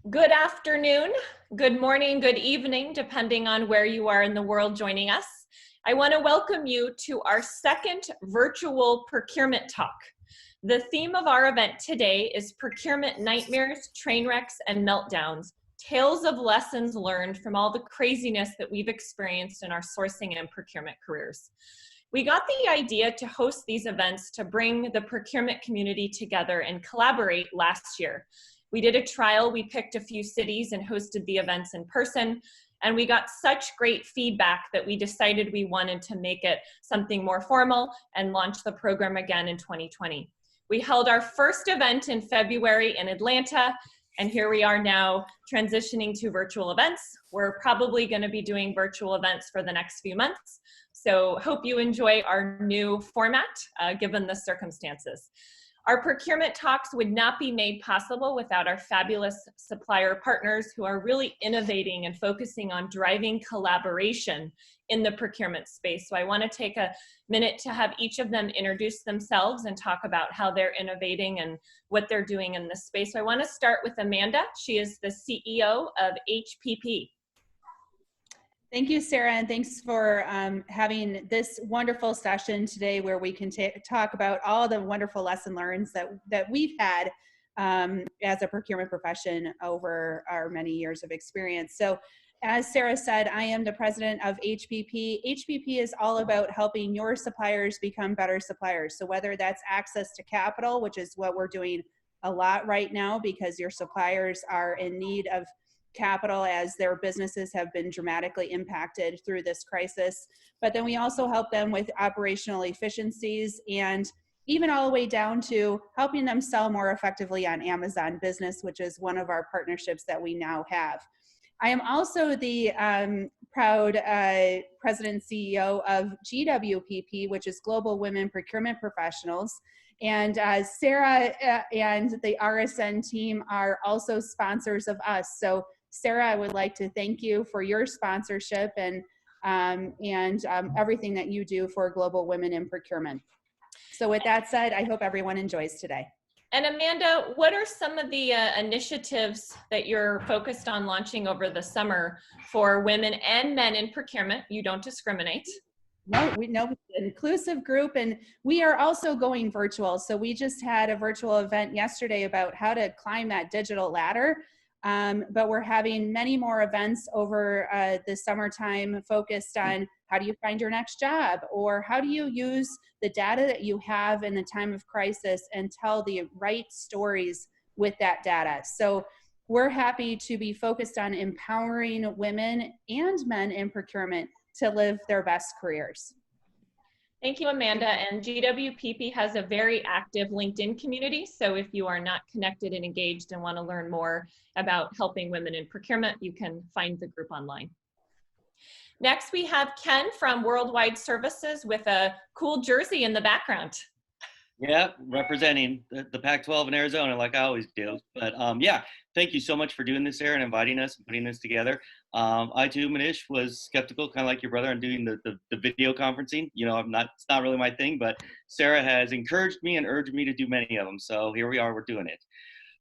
Good afternoon, good morning, good evening, depending on where you are in the world joining us. I want to welcome you to our second virtual procurement talk. The theme of our event today is Procurement Nightmares, Trainwrecks, and Meltdowns, tales of lessons learned from all the craziness that we've experienced in our sourcing and procurement careers. We got the idea to host these events to bring the procurement community together and collaborate last year. We did a trial, we picked a few cities and hosted the events in person, and we got such great feedback that we decided we wanted to make it something more formal and launch the program again in 2020. We held our first event in February in Atlanta, and here we are now transitioning to virtual events. We're probably going to be doing virtual events for the next few months, so hope you enjoy our new format given the circumstances. Our procurement talks would not be made possible without our fabulous supplier partners who are really innovating and focusing on driving collaboration in the procurement space. So I want to take a minute to have each of them introduce themselves and talk about how they're innovating and what they're doing in this space. So I want to start with Amanda. She is the CEO of HPP. Thank you, Sarah, and thanks for having this wonderful session today where we can talk about all the wonderful lesson learns that we've had as a procurement profession over our many years of experience. So as Sarah said, I am the president of HPP. HPP is all about helping your suppliers become better suppliers. So whether that's access to capital, which is what we're doing a lot right now because your suppliers are in need of capital as their businesses have been dramatically impacted through this crisis. But then we also help them with operational efficiencies and even all the way down to helping them sell more effectively on Amazon Business, which is one of our partnerships that we now have. I am also the proud president and CEO of GWPP, which is Global Women Procurement Professionals. And Sarah and the RSN team are also sponsors of us. So Sarah, I would like to thank you for your sponsorship and everything that you do for Global Women in Procurement. So with that said, I hope everyone enjoys today. And Amanda, what are some of the initiatives that you're focused on launching over the summer for women and men in procurement? You don't discriminate. No, we know it's an inclusive group, and we are also going virtual. So we just had a virtual event yesterday about how to climb that digital ladder. But we're having many more events over the summertime focused on how do you find your next job, or how do you use the data that you have in the time of crisis and tell the right stories with that data. So we're happy to be focused on empowering women and men in procurement to live their best careers. Thank you, Amanda. And GWPP has a very active LinkedIn community. So if you are not connected and engaged and want to learn more about helping women in procurement, you can find the group online. Next, we have Ken from Worldwide Services with a cool jersey in the background. Yeah, representing the Pac-12 in Arizona, like I always do. But yeah, thank you so much for doing this, Sarah, and inviting us and putting this together. I too, Manish, was skeptical, kind of like your brother, on doing the video conferencing. You know, it's not really my thing, but Sarah has encouraged me and urged me to do many of them. So here we are, we're doing it.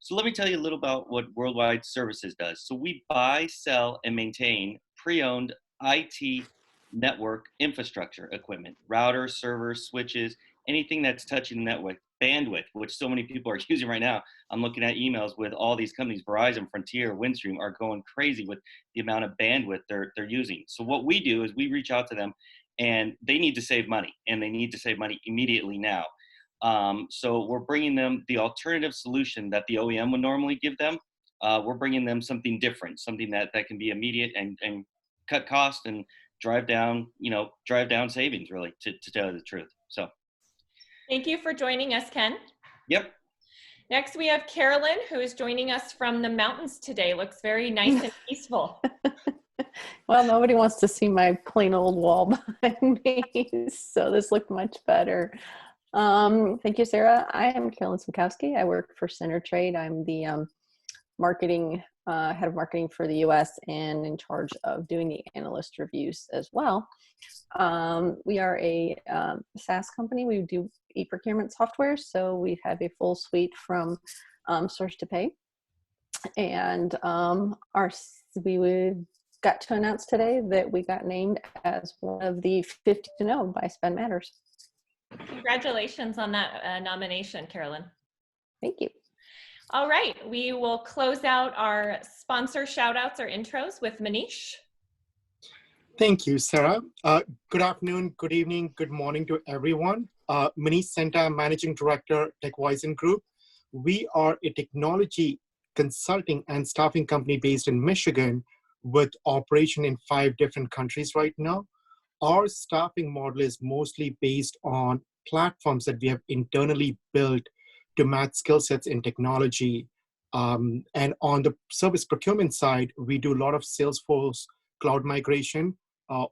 So let me tell you a little about what Worldwide Services does. So we buy, sell, and maintain pre-owned IT network infrastructure equipment, routers, servers, switches, anything that's touching the network, bandwidth, which so many people are using right now. I'm looking at emails with all these companies, Verizon, Frontier, Windstream, are going crazy with the amount of bandwidth they're using. So what we do is we reach out to them, and they need to save money, and they need to save money immediately now. So we're bringing them the alternative solution that the OEM would normally give them. We're bringing them something different, something that can be immediate and cut costs and drive down savings, really, to tell you the truth. So. Thank you for joining us, Ken. Yep. Next, we have Carolyn, who is joining us from the mountains today. Looks very nice and peaceful. Well, nobody wants to see my plain old wall behind me, so this looked much better. Thank you, Sarah. I am Carolyn Smkowski. I work for Center Trade. I'm the head of marketing for the US and in charge of doing the analyst reviews as well. We are a SaaS company. We do e-procurement software, so we have a full suite from source to pay. And we got to announce today that we got named as one of the 50 to know by Spend Matters. Congratulations on that nomination, Carolyn. Thank you. All right, we will close out our sponsor shout outs or intros with Manish. Thank you, Sarah. Good afternoon, good evening, good morning to everyone. Manish Senta, Managing Director, TechWisen Group. We are a technology consulting and staffing company based in Michigan with operation in 5 different countries right now. Our staffing model is mostly based on platforms that we have internally built to match skill sets in technology. And on the service procurement side, we do a lot of Salesforce cloud migration,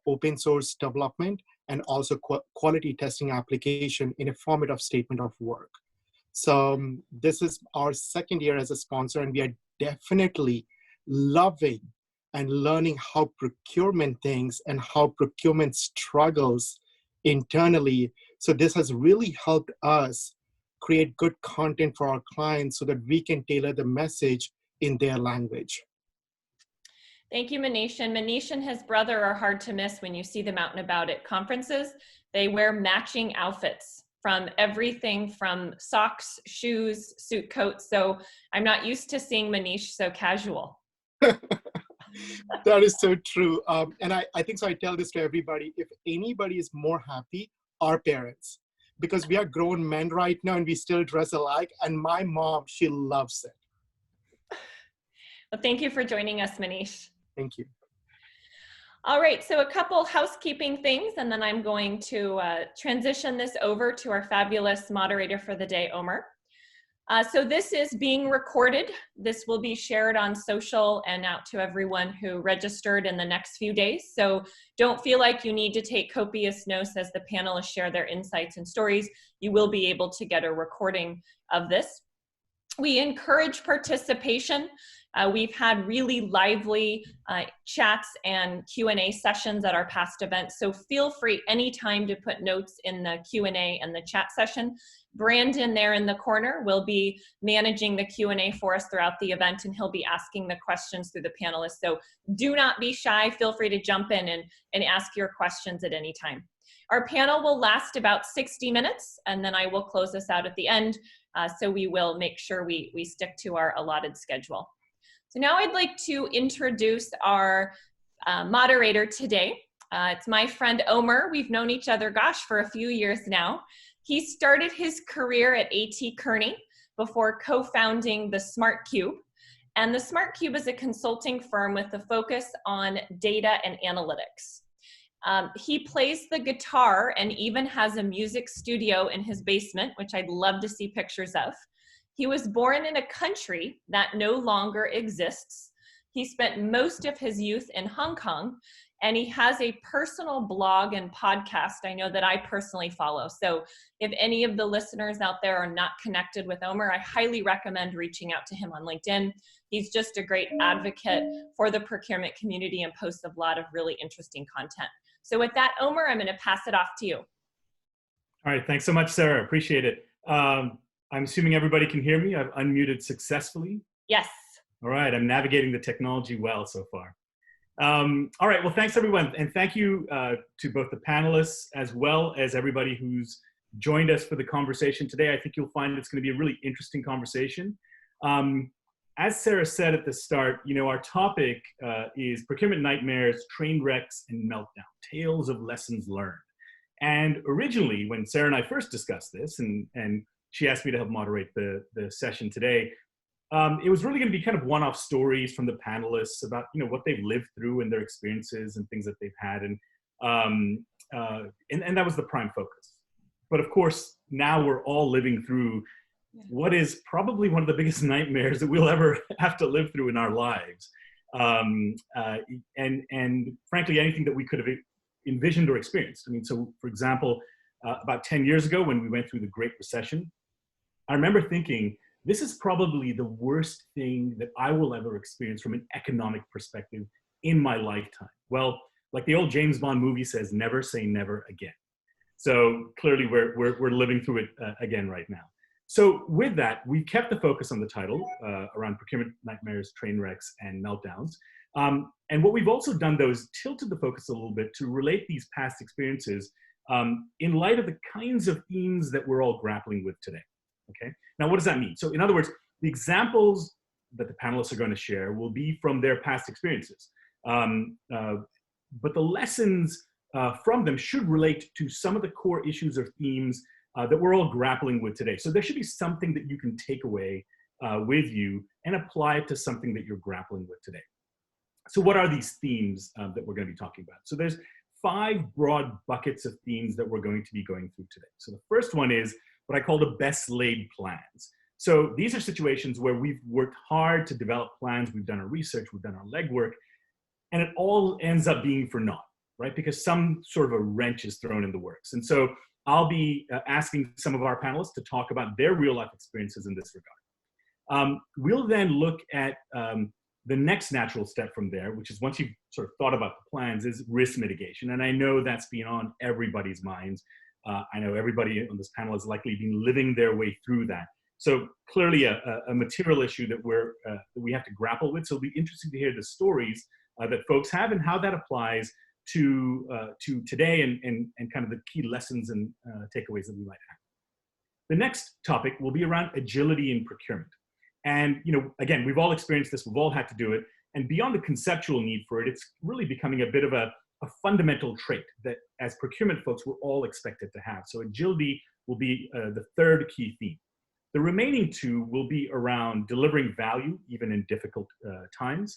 open source development, and also quality testing application in a format of statement of work. So this is our 2nd year as a sponsor, and we are definitely loving and learning how procurement thinks and how procurement struggles internally. So this has really helped us create good content for our clients so that we can tailor the message in their language. Thank you, Manish. And Manish and his brother are hard to miss when you see them out and about at conferences. They wear matching outfits from everything from socks, shoes, suit coats. So I'm not used to seeing Manish so casual. That is so true. And I think so. I tell this to everybody. If anybody is more happy, our parents, because we are grown men right now and we still dress alike. And my mom, she loves it. Well, thank you for joining us, Manish. Thank you. All right, so a couple housekeeping things, and then I'm going to transition this over to our fabulous moderator for the day, Omer. So this is being recorded. This will be shared on social and out to everyone who registered in the next few days. So don't feel like you need to take copious notes as the panelists share their insights and stories. You will be able to get a recording of this. We encourage participation. We've had really lively chats and Q&A sessions at our past events, so feel free anytime to put notes in the Q&A and the chat session. Brandon there in the corner will be managing the Q&A for us throughout the event, and he'll be asking the questions through the panelists. So do not be shy. Feel free to jump in and ask your questions at any time. Our panel will last about 60 minutes, and then I will close this out at the end. So we will make sure we stick to our allotted schedule. So now I'd like to introduce our moderator today. It's my friend Omer. We've known each other, gosh, for a few years now. He started his career at A.T. Kearney before co-founding the Smart Cube. And the Smart Cube is a consulting firm with a focus on data and analytics. He plays the guitar and even has a music studio in his basement, which I'd love to see pictures of. He was born in a country that no longer exists. He spent most of his youth in Hong Kong, and he has a personal blog and podcast I know that I personally follow. So if any of the listeners out there are not connected with Omer, I highly recommend reaching out to him on LinkedIn. He's just a great advocate for the procurement community and posts a lot of really interesting content. So with that, Omer, I'm going to pass it off to you. All right, thanks so much, Sarah. Appreciate it. I'm assuming everybody can hear me. I've unmuted successfully. Yes. All right, I'm navigating the technology well so far. All right, well, thanks everyone. And thank you to both the panelists as well as everybody who's joined us for the conversation today. I think you'll find it's going to be a really interesting conversation. As Sarah said at the start, you know, our topic is procurement nightmares, train wrecks, and meltdown, tales of lessons learned. And originally, when Sarah and I first discussed this, and she asked me to help moderate the session today, it was really going to be kind of one-off stories from the panelists about, you know, what they've lived through and their experiences and things that they've had. And that was the prime focus. But of course, now we're all living through what is probably one of the biggest nightmares that we'll ever have to live through in our lives. And frankly, anything that we could have envisioned or experienced. I mean, so for example, about 10 years ago when we went through the Great Recession, I remember thinking, this is probably the worst thing that I will ever experience from an economic perspective in my lifetime. Well, like the old James Bond movie says, never say never again. So clearly we're living through it again right now. So with that, we kept the focus on the title around procurement nightmares, train wrecks, and meltdowns. And what we've also done, though, is tilted the focus a little bit to relate these past experiences in light of the kinds of themes that we're all grappling with today. Okay. Now, what does that mean? So in other words, the examples that the panelists are going to share will be from their past experiences. But the lessons from them should relate to some of the core issues or themes that we're all grappling with today. So there should be something that you can take away with you and apply it to something that you're grappling with today. So what are these themes that we're going to be talking about? So there's 5 broad buckets of themes that we're going to be going through today. So the first one is what I call the best laid plans. So these are situations where we've worked hard to develop plans, we've done our research, we've done our legwork, and it all ends up being for naught, right? Because some sort of a wrench is thrown in the works. And so I'll be asking some of our panelists to talk about their real life experiences in this regard. We'll then look at the next natural step from there, which is once you've sort of thought about the plans, is risk mitigation. And I know that's been on everybody's minds. I know everybody on this panel has likely been living their way through that. So clearly a material issue that we have to grapple with. So it'll be interesting to hear the stories that folks have and how that applies to today and kind of the key lessons and takeaways that we might have. The next topic will be around agility in procurement. And, you know, again, we've all experienced this, we've all had to do it. And beyond the conceptual need for it, it's really becoming a bit of a fundamental trait that as procurement folks, we're all expected to have. So agility will be the third key theme. The remaining 2 will be around delivering value, even in difficult times.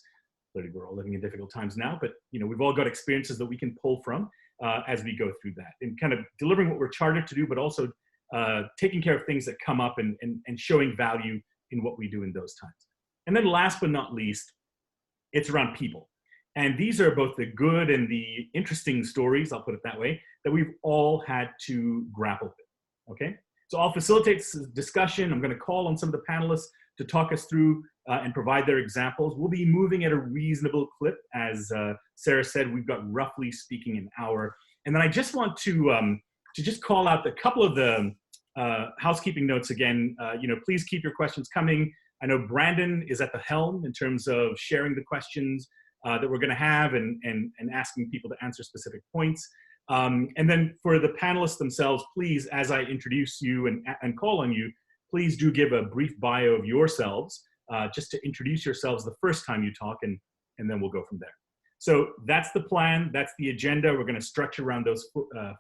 Clearly, we're all living in difficult times now, but, you know, we've all got experiences that we can pull from as we go through that, and kind of delivering what we're chartered to do, but also taking care of things that come up and showing value in what we do in those times. And then last but not least, it's around people. And these are both the good and the interesting stories, I'll put it that way, that we've all had to grapple with, okay? So I'll facilitate this discussion. I'm gonna call on some of the panelists to talk us through and provide their examples. We'll be moving at a reasonable clip. As Sarah said, we've got roughly speaking an hour. And then I just want to just call out a couple of the housekeeping notes again. You know, please keep your questions coming. I know Brandon is at the helm in terms of sharing the questions that we're going to have and asking people to answer specific points. And then for the panelists themselves, please, as I introduce you and call on you, please do give a brief bio of yourselves, just to introduce yourselves the first time you talk, and then we'll go from there. So that's the plan, that's the agenda. We're going to structure around those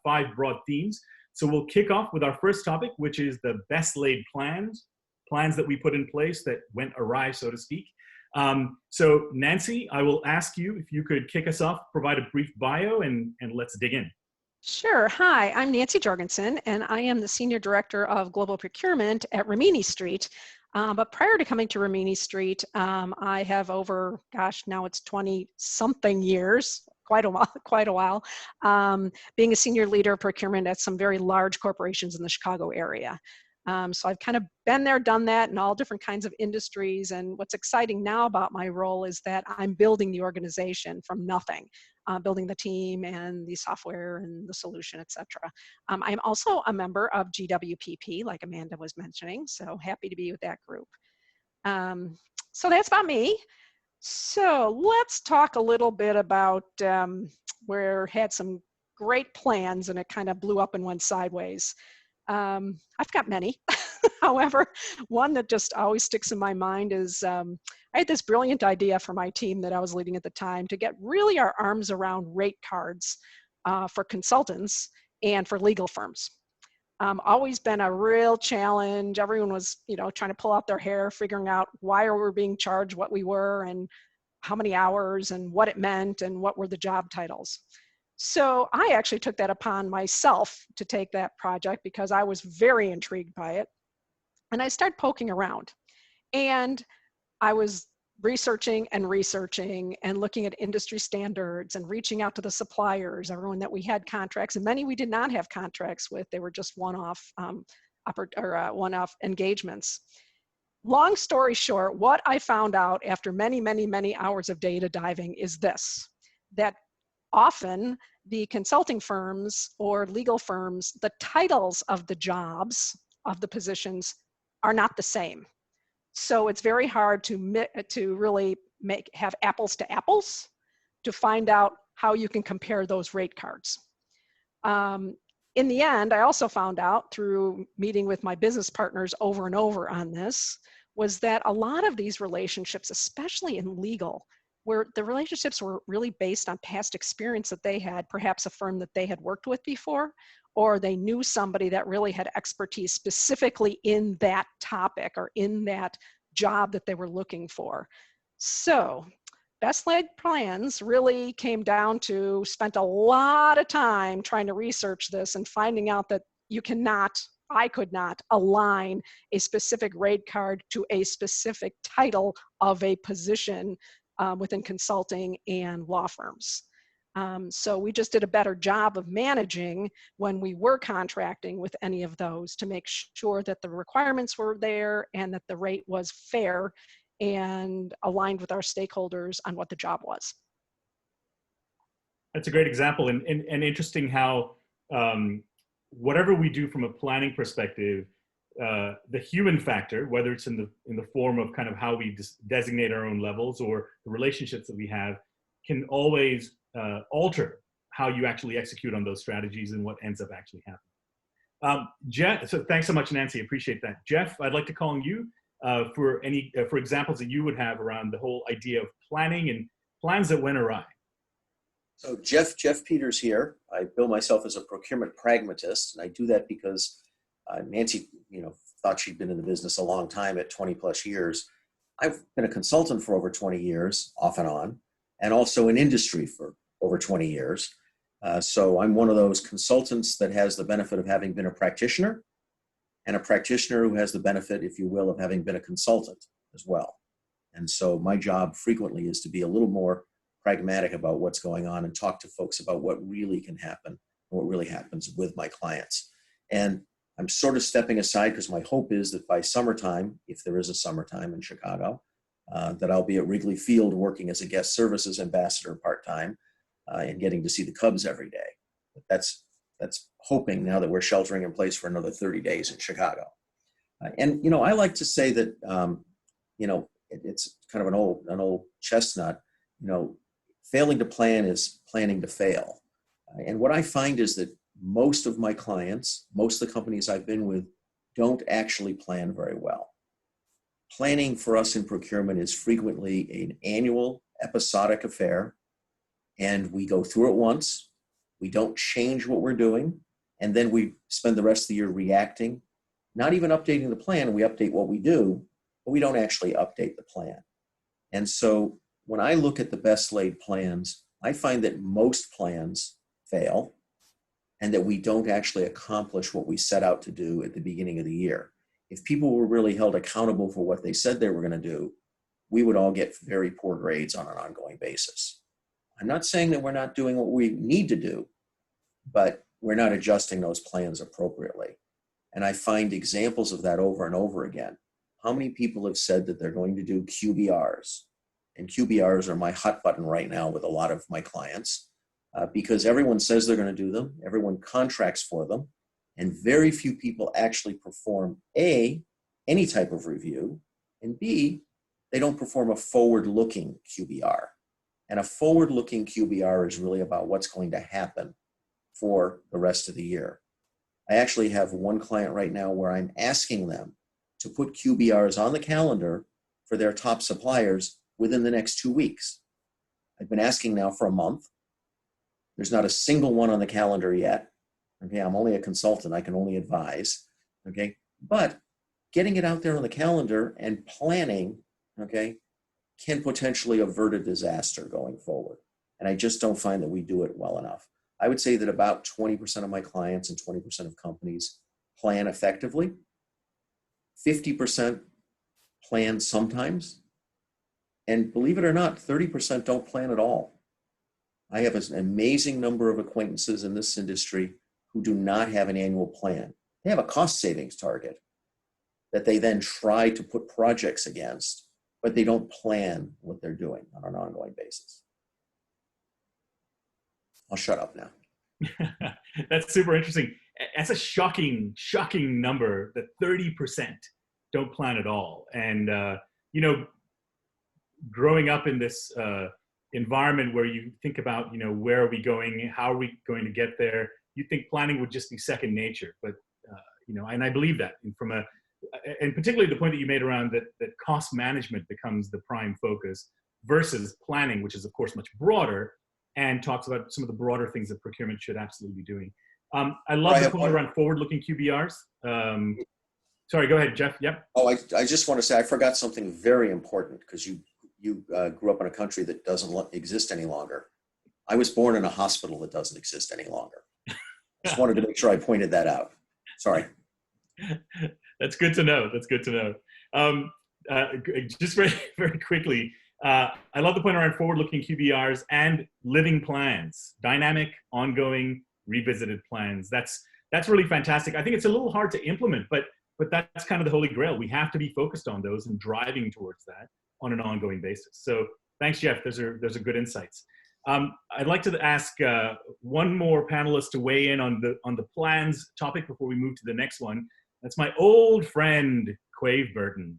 5 broad themes. So we'll kick off with our first topic, which is the best laid plans that we put in place that went awry, so to speak. So Nancy, I will ask you if you could kick us off, provide a brief bio, and let's dig in. Sure. Hi, I'm Nancy Jorgensen, and I am the Senior Director of Global Procurement at Rimini Street. But prior to coming to Rimini Street, I have over, gosh, now it's 20-something years, quite a while, being a senior leader of procurement at some very large corporations in the Chicago area. So I've kind of been there, done that in all different kinds of industries. And what's exciting now about my role is that I'm building the organization from nothing, building the team and the software and the solution, et cetera. I'm also a member of GWPP, like Amanda was mentioning, so happy to be with that group. So that's about me. So let's talk a little bit about where had some great plans and it kind of blew up and went sideways. I've got many. However, one that just always sticks in my mind is I had this brilliant idea for my team that I was leading at the time to get really our arms around rate cards for consultants and for legal firms. Always been a real challenge. Everyone was, you know, trying to pull out their hair, figuring out why we were being charged what we were and how many hours and what it meant and what were the job titles. So I actually took that upon myself to take that project because I was very intrigued by it. And I started poking around. And I was researching and looking at industry standards and reaching out to the suppliers, everyone that we had contracts, and many we did not have contracts with. They were just one-off one-off engagements. Long story short, what I found out after many, many, many hours of data diving is this, that often the consulting firms or legal firms, the titles of the jobs, of the positions, are not the same. So it's very hard to really have apples to apples to find out how you can compare those rate cards. In the end, I also found out through meeting with my business partners over and over on this, was that a lot of these relationships, especially in legal, where the relationships were really based on past experience that they had, perhaps a firm that they had worked with before, or they knew somebody that really had expertise specifically in that topic or in that job that they were looking for. So best laid plans really came down to spent a lot of time trying to research this and finding out that I could not align a specific rate card to a specific title of a position within consulting and law firms. So we just did a better job of managing when we were contracting with any of those to make sure that the requirements were there and that the rate was fair and aligned with our stakeholders on what the job was. That's a great example, and interesting how whatever we do from a planning perspective, the human factor, whether it's in the form of kind of how we designate our own levels or the relationships that we have, can always alter how you actually execute on those strategies and what ends up actually happening. Jeff, so thanks so much, Nancy. Appreciate that. Jeff, I'd like to call on you for examples that you would have around the whole idea of planning and plans that went awry. So Jeff Peters here. I bill myself as a procurement pragmatist, and I do that because Nancy, thought she'd been in the business a long time at 20 plus years. I've been a consultant for over 20 years, off and on, and also in industry for over 20 years. So I'm one of those consultants that has the benefit of having been a practitioner, and a practitioner who has the benefit, if you will, of having been a consultant as well. And so my job frequently is to be a little more pragmatic about what's going on and talk to folks about what really can happen, what really happens with my clients. And I'm sort of stepping aside because my hope is that by summertime, if there is a summertime in Chicago, that I'll be at Wrigley Field working as a guest services ambassador part-time and getting to see the Cubs every day. But that's hoping now that we're sheltering in place for another 30 days in Chicago. And I like to say that, it's kind of an old chestnut, failing to plan is planning to fail. And what I find is that most of my clients, most of the companies I've been with, don't actually plan very well. Planning for us in procurement is frequently an annual episodic affair, and we go through it once, we don't change what we're doing, and then we spend the rest of the year reacting, not even updating the plan. We update what we do, but we don't actually update the plan. And so when I look at the best laid plans, I find that most plans fail and that we don't actually accomplish what we set out to do at the beginning of the year. If people were really held accountable for what they said they were going to do, we would all get very poor grades on an ongoing basis. I'm not saying that we're not doing what we need to do, but we're not adjusting those plans appropriately. And I find examples of that over and over again. How many people have said that they're going to do QBRs? And QBRs are my hot button right now with a lot of my clients because everyone says they're going to do them. Everyone contracts for them. And very few people actually perform A, any type of review, and B, they don't perform a forward-looking QBR. And a forward-looking QBR is really about what's going to happen for the rest of the year. I actually have one client right now where I'm asking them to put QBRs on the calendar for their top suppliers within the next 2 weeks. I've been asking now for a month. There's not a single one on the calendar yet. Okay, I'm only a consultant, I can only advise. Okay, but getting it out there on the calendar and planning, okay, can potentially avert a disaster going forward. And I just don't find that we do it well enough. I would say that about 20% of my clients and 20% of companies plan effectively. 50% plan sometimes. And believe it or not, 30% don't plan at all. I have an amazing number of acquaintances in this industry who do not have an annual plan. They have a cost savings target that they then try to put projects against, but they don't plan what they're doing on an ongoing basis. I'll shut up now. That's super interesting. That's a shocking number, that 30% don't plan at all. And, you know, growing up in this environment where you think about, you know, where are we going? How are we going to get there? You think planning would just be second nature, but, you know, and I believe that and particularly the point that you made around that cost management becomes the prime focus versus planning, which is of course much broader and talks about some of the broader things that procurement should absolutely be doing. I love the point around forward-looking QBRs. Sorry, go ahead, Jeff. Yep. Oh, I just want to say I forgot something very important because you grew up in a country that doesn't exist any longer. I was born in a hospital that doesn't exist any longer. Just wanted to make sure I pointed that out. Sorry. That's good to know. That's good to know. Just very, very quickly, I love the point around forward-looking QBRs and living plans, dynamic, ongoing, revisited plans. That's really fantastic. I think it's a little hard to implement, but that's kind of the holy grail. We have to be focused on those and driving towards that on an ongoing basis. So thanks, Jeff. Those are good insights. I'd like to ask one more panelist to weigh in on the plans topic before we move to the next one. That's my old friend, Quave Burton.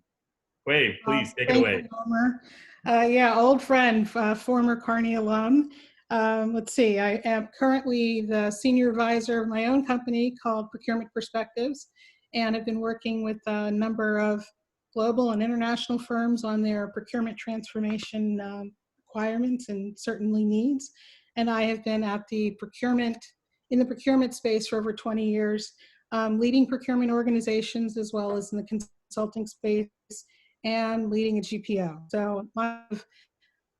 Quave, please take it away. You, Omer. Yeah, old friend, former Kearney alum. Let's see, I am currently the senior advisor of my own company called Procurement Perspectives, and I've been working with a number of global and international firms on their procurement transformation requirements and certainly needs. And I have been in the procurement space for over 20 years, leading procurement organizations as well as in the consulting space and leading a GPO. So a lot of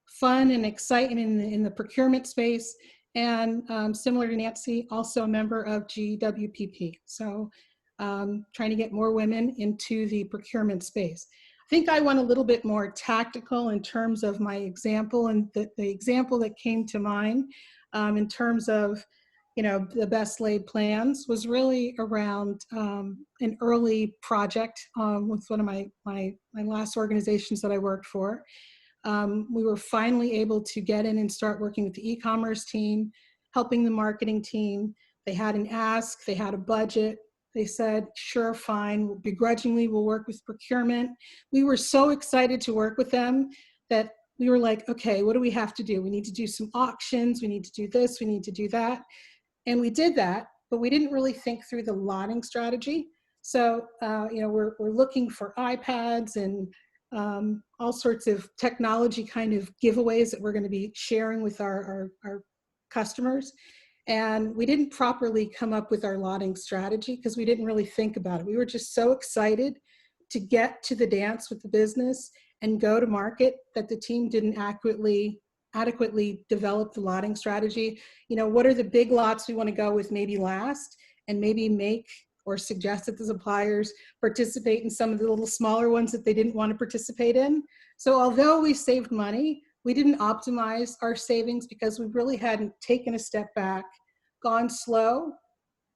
fun and excitement in the procurement space, and similar to Nancy, also a member of GWPP. So trying to get more women into the procurement space. I think I went a little bit more tactical in terms of my example, and the example that came to mind in terms of, you know, the best laid plans was really around an early project with one of my last organizations that I worked for. We were finally able to get in and start working with the eCommerce team, helping the marketing team. They had an ask, they had a budget. They said, sure, fine, begrudgingly, we'll work with procurement. We were so excited to work with them that we were like, okay, what do we have to do? We need to do some auctions, we need to do this, we need to do that. And we did that, but we didn't really think through the lotting strategy. So, you know, we're looking for iPads and all sorts of technology kind of giveaways that we're going to be sharing with our customers. And we didn't properly come up with our lotting strategy because we didn't really think about it. We were just so excited to get to the dance with the business and go to market that the team didn't adequately develop the lotting strategy. You know, what are the big lots we want to go with maybe last, and maybe make or suggest that the suppliers participate in some of the little smaller ones that they didn't want to participate in. So although we saved money, we didn't optimize our savings because we really hadn't taken a step back, gone slow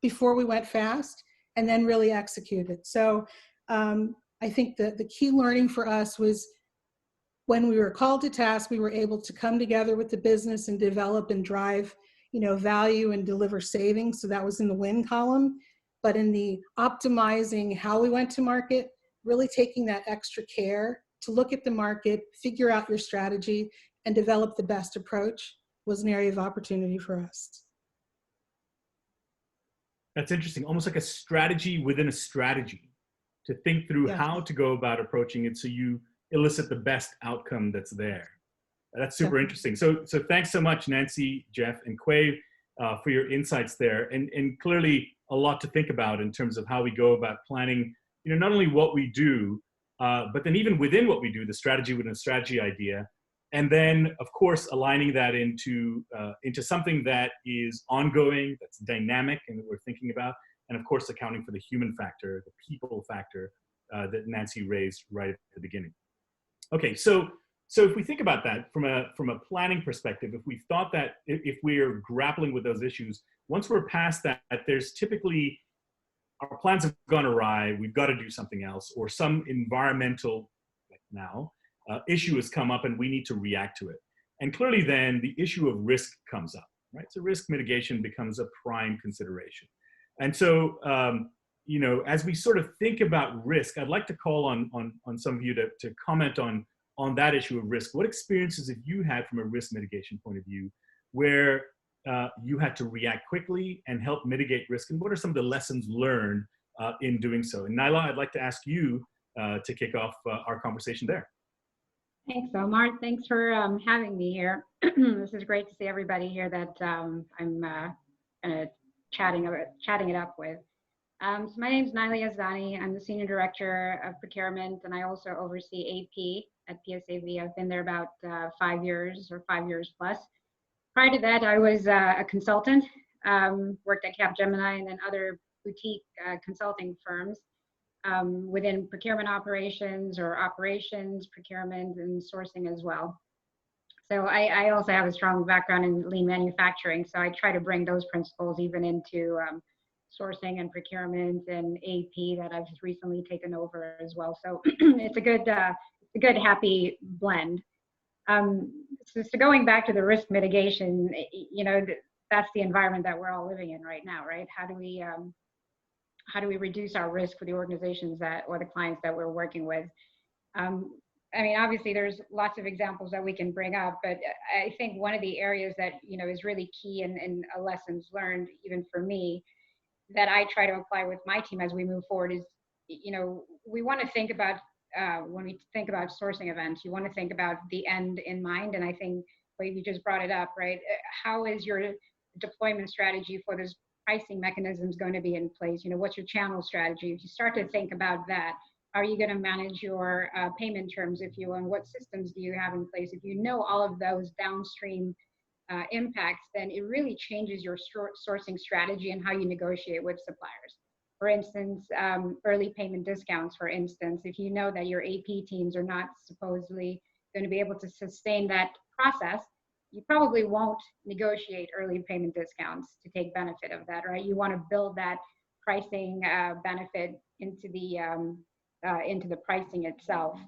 before we went fast, and then really executed. So I think that the key learning for us was when we were called to task, we were able to come together with the business and develop and drive, you know, value and deliver savings. So that was in the win column. But in the optimizing how we went to market, really taking that extra care to look at the market, figure out your strategy, and develop the best approach was an area of opportunity for us. That's interesting, almost like a strategy within a strategy, to think through how to go about approaching it so you elicit the best outcome that's there. That's super interesting. So thanks so much, Nancy, Jeff, and Quave for your insights there. And clearly a lot to think about in terms of how we go about planning, you know, not only what we do, but then even within what we do, the strategy within a strategy idea. And then, of course, aligning that into something that is ongoing, that's dynamic, and that we're thinking about. And of course, accounting for the human factor, the people factor that Nancy raised right at the beginning. Okay, so if we think about that from a planning perspective, if we thought that if we're grappling with those issues, once we're past that, there's typically our plans have gone awry, we've got to do something else, or some environmental issue has come up and we need to react to it. And clearly then the issue of risk comes up, right? So risk mitigation becomes a prime consideration. And so you know, as we sort of think about risk, I'd like to call on some of you to comment on that issue of risk. What experiences have you had from a risk mitigation point of view where you had to react quickly and help mitigate risk? And what are some of the lessons learned in doing so? And Naila, I'd like to ask you to kick off our conversation there. Thanks, Omar. Thanks for having me here. This is great to see everybody here that I'm chatting it up with. So my name is Naila Yazdani. I'm the Senior Director of Procurement, and I also oversee AP at PSAV. I've been there about 5 years or 5 years plus. Prior to that, I was a consultant, worked at Capgemini and then other boutique consulting firms within procurement operations or operations, procurement, and sourcing as well. So I also have a strong background in lean manufacturing, so I try to bring those principles even into sourcing and procurement and AP that I've just recently taken over as well. So it's a good happy blend. So going back to the risk mitigation, you know, that's the environment that we're all living in right now, right? How do we reduce our risk for the organizations or the clients that we're working with? I mean, obviously there's lots of examples that we can bring up, but I think one of the areas that, you know, is really key and a lessons learned even for me that I try to apply with my team as we move forward is, you know, we want to think about when we think about sourcing events, you want to think about the end in mind. And I think, well, you just brought it up, right? How is your deployment strategy for those pricing mechanisms going to be in place? You know, what's your channel strategy? If you start to think about that, are you going to manage your payment terms, if you will, and what systems do you have in place? If you know all of those downstream impacts, then it really changes your sourcing strategy and how you negotiate with suppliers. For instance, early payment discounts, for instance, if you know that your AP teams are not supposedly going to be able to sustain that process, you probably won't negotiate early payment discounts to take benefit of that, right? You want to build that pricing benefit into the pricing itself.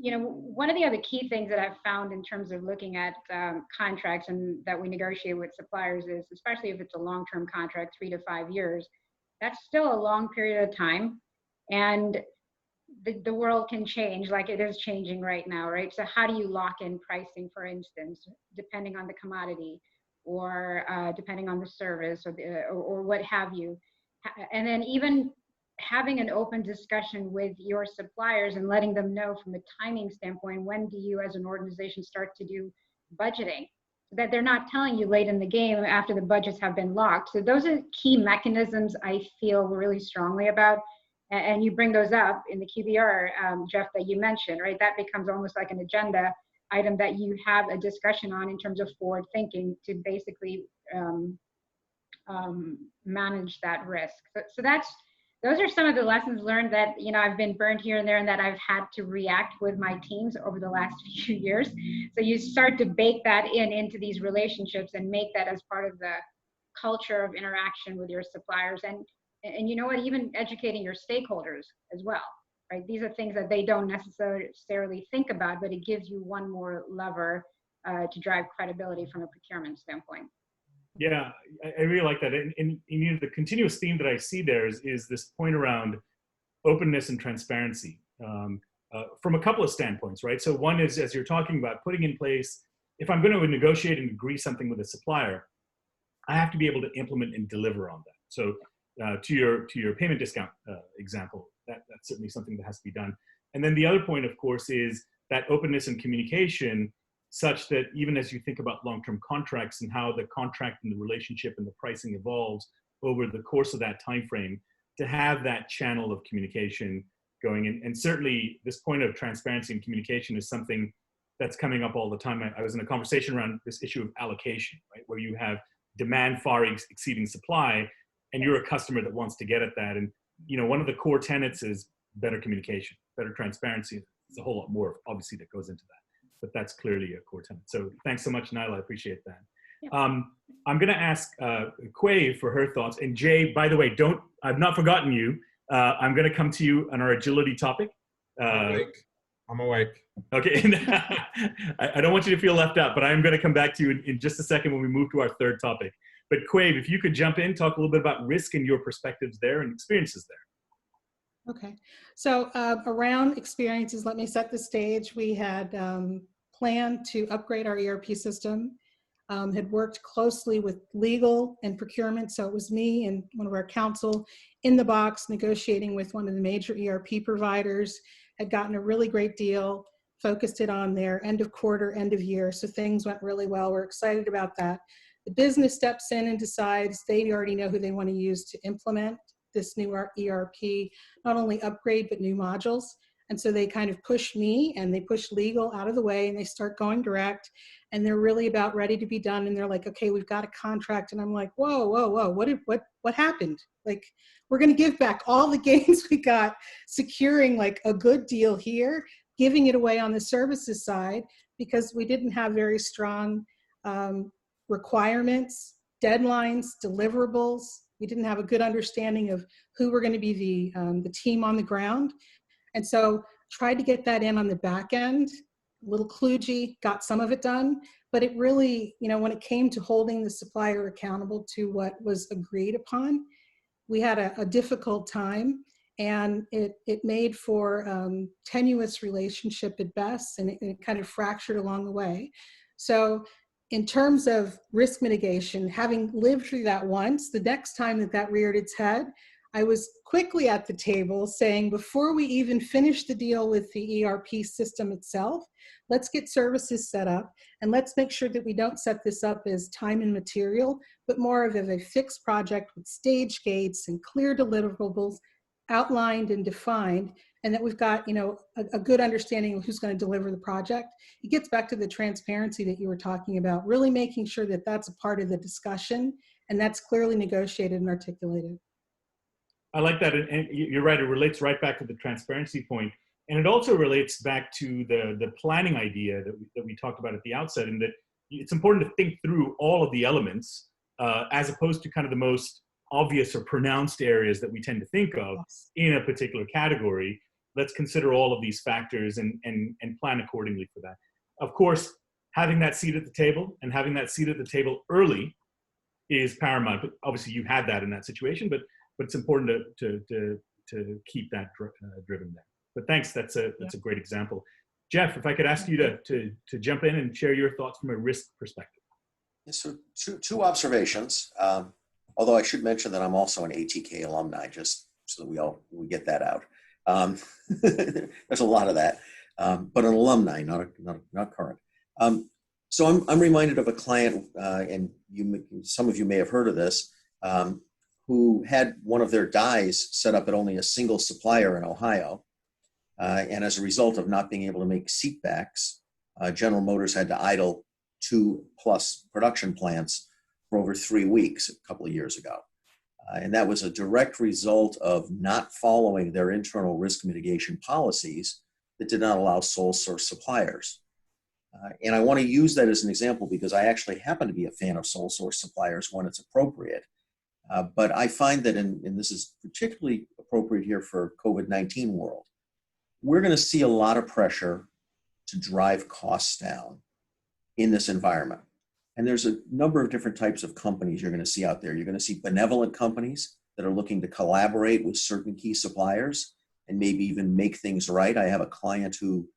You know, one of the other key things that I've found in terms of looking at contracts and that we negotiate with suppliers is, especially if it's a long-term contract, 3 to 5 years, that's still a long period of time. And the world can change like it is changing right now, right? So how do you lock in pricing, for instance, depending on the commodity or depending on the service or what have you? And then even having an open discussion with your suppliers and letting them know from a timing standpoint, when do you as an organization start to do budgeting? So that they're not telling you late in the game after the budgets have been locked. So those are key mechanisms I feel really strongly about. And you bring those up in the QBR, Jeff, that you mentioned, right? That becomes almost like an agenda item that you have a discussion on in terms of forward thinking to basically manage that risk. So those are some of the lessons learned that, you know, I've been burned here and there and that I've had to react with my teams over the last few years. So you start to bake that into these relationships and make that as part of the culture of interaction with your suppliers. And you know what, even educating your stakeholders as well, right? These are things that they don't necessarily think about, but it gives you one more lever to drive credibility from a procurement standpoint. Yeah, I really like that. And you know, the continuous theme that I see there is this point around openness and transparency from a couple of standpoints, right? So one is, as you're talking about putting in place, if I'm going to negotiate and agree something with a supplier, I have to be able to implement and deliver on that. So to your payment discount example, that's certainly something that has to be done. And then the other point, of course, is that openness and communication, such that even as you think about long-term contracts and how the contract and the relationship and the pricing evolves over the course of that time frame, to have that channel of communication going in. And certainly this point of transparency and communication is something that's coming up all the time. I was in a conversation around this issue of allocation, right? Where you have demand far exceeding supply, and you're a customer that wants to get at that. And you know, one of the core tenets is better communication, better transparency. There's a whole lot more, obviously, that goes into that. But that's clearly a core tenet. So thanks so much, Naila. I appreciate that. Yeah. I'm going to ask Quay for her thoughts. And Jay, by the way, I've not forgotten you. I'm going to come to you on our agility topic. I'm awake. Okay. I don't want you to feel left out, but I'm going to come back to you in just a second when we move to our third topic. But Quave, if you could jump in, talk a little bit about risk and your perspectives there and experiences there. Okay, so around experiences, let me set the stage. We had planned to upgrade our ERP system, had worked closely with legal and procurement. So it was me and one of our counsel in the box negotiating with one of the major ERP providers, had gotten a really great deal, focused it on their end of quarter, end of year. So things went really well. We're excited about that. The business steps in and decides they already know who they want to use to implement this new ERP, not only upgrade, but new modules. And so they kind of push me and they push legal out of the way and they start going direct, and they're really about ready to be done. And they're like, okay, we've got a contract. And I'm like, whoa, whoa, whoa, what happened? Like, we're going to give back all the gains we got securing like a good deal here, giving it away on the services side because we didn't have very strong requirements, deadlines, deliverables. We didn't have a good understanding of who were going to be the team on the ground. And so tried to get that in on the back end, a little kludgy, got some of it done, but it really, when it came to holding the supplier accountable to what was agreed upon, we had a difficult time, and it made for tenuous relationship at best, and it kind of fractured along the way. So in terms of risk mitigation, having lived through that once, the next time that reared its head, I was quickly at the table saying, before we even finish the deal with the ERP system itself, let's get services set up, and let's make sure that we don't set this up as time and material, but more of a fixed project with stage gates and clear deliverables outlined and defined, and that we've got a good understanding of who's going to deliver the project. It gets back to the transparency that you were talking about, really making sure that that's a part of the discussion and that's clearly negotiated and articulated. I like that, and you're right, it relates right back to the transparency point. And it also relates back to the planning idea that we talked about at the outset, and that it's important to think through all of the elements as opposed to kind of the most obvious or pronounced areas that we tend to think of in a particular category. Let's consider all of these factors and plan accordingly for that. Of course, having that seat at the table and having that seat at the table early is paramount. But obviously you had that in that situation, but it's important to keep that driven there. But thanks, that's a great example. Jeff, if I could ask you to jump in and share your thoughts from a risk perspective. Yes, so two observations. Although I should mention that I'm also an ATK alumni, just so that we get that out. There's a lot of that, but an alumni, not current. So I'm reminded of a client, and some of you may have heard of this, who had one of their dies set up at only a single supplier in Ohio. And as a result of not being able to make seat backs, General Motors had to idle 2+ production plants for over 3 weeks a couple of years ago. And that was a direct result of not following their internal risk mitigation policies that did not allow sole source suppliers. And I want to use that as an example because I actually happen to be a fan of sole source suppliers when it's appropriate. But I find that, and this is particularly appropriate here for COVID-19 world, we're going to see a lot of pressure to drive costs down in this environment. And there's a number of different types of companies you're going to see out there. You're going to see benevolent companies that are looking to collaborate with certain key suppliers and maybe even make things right. I have a client who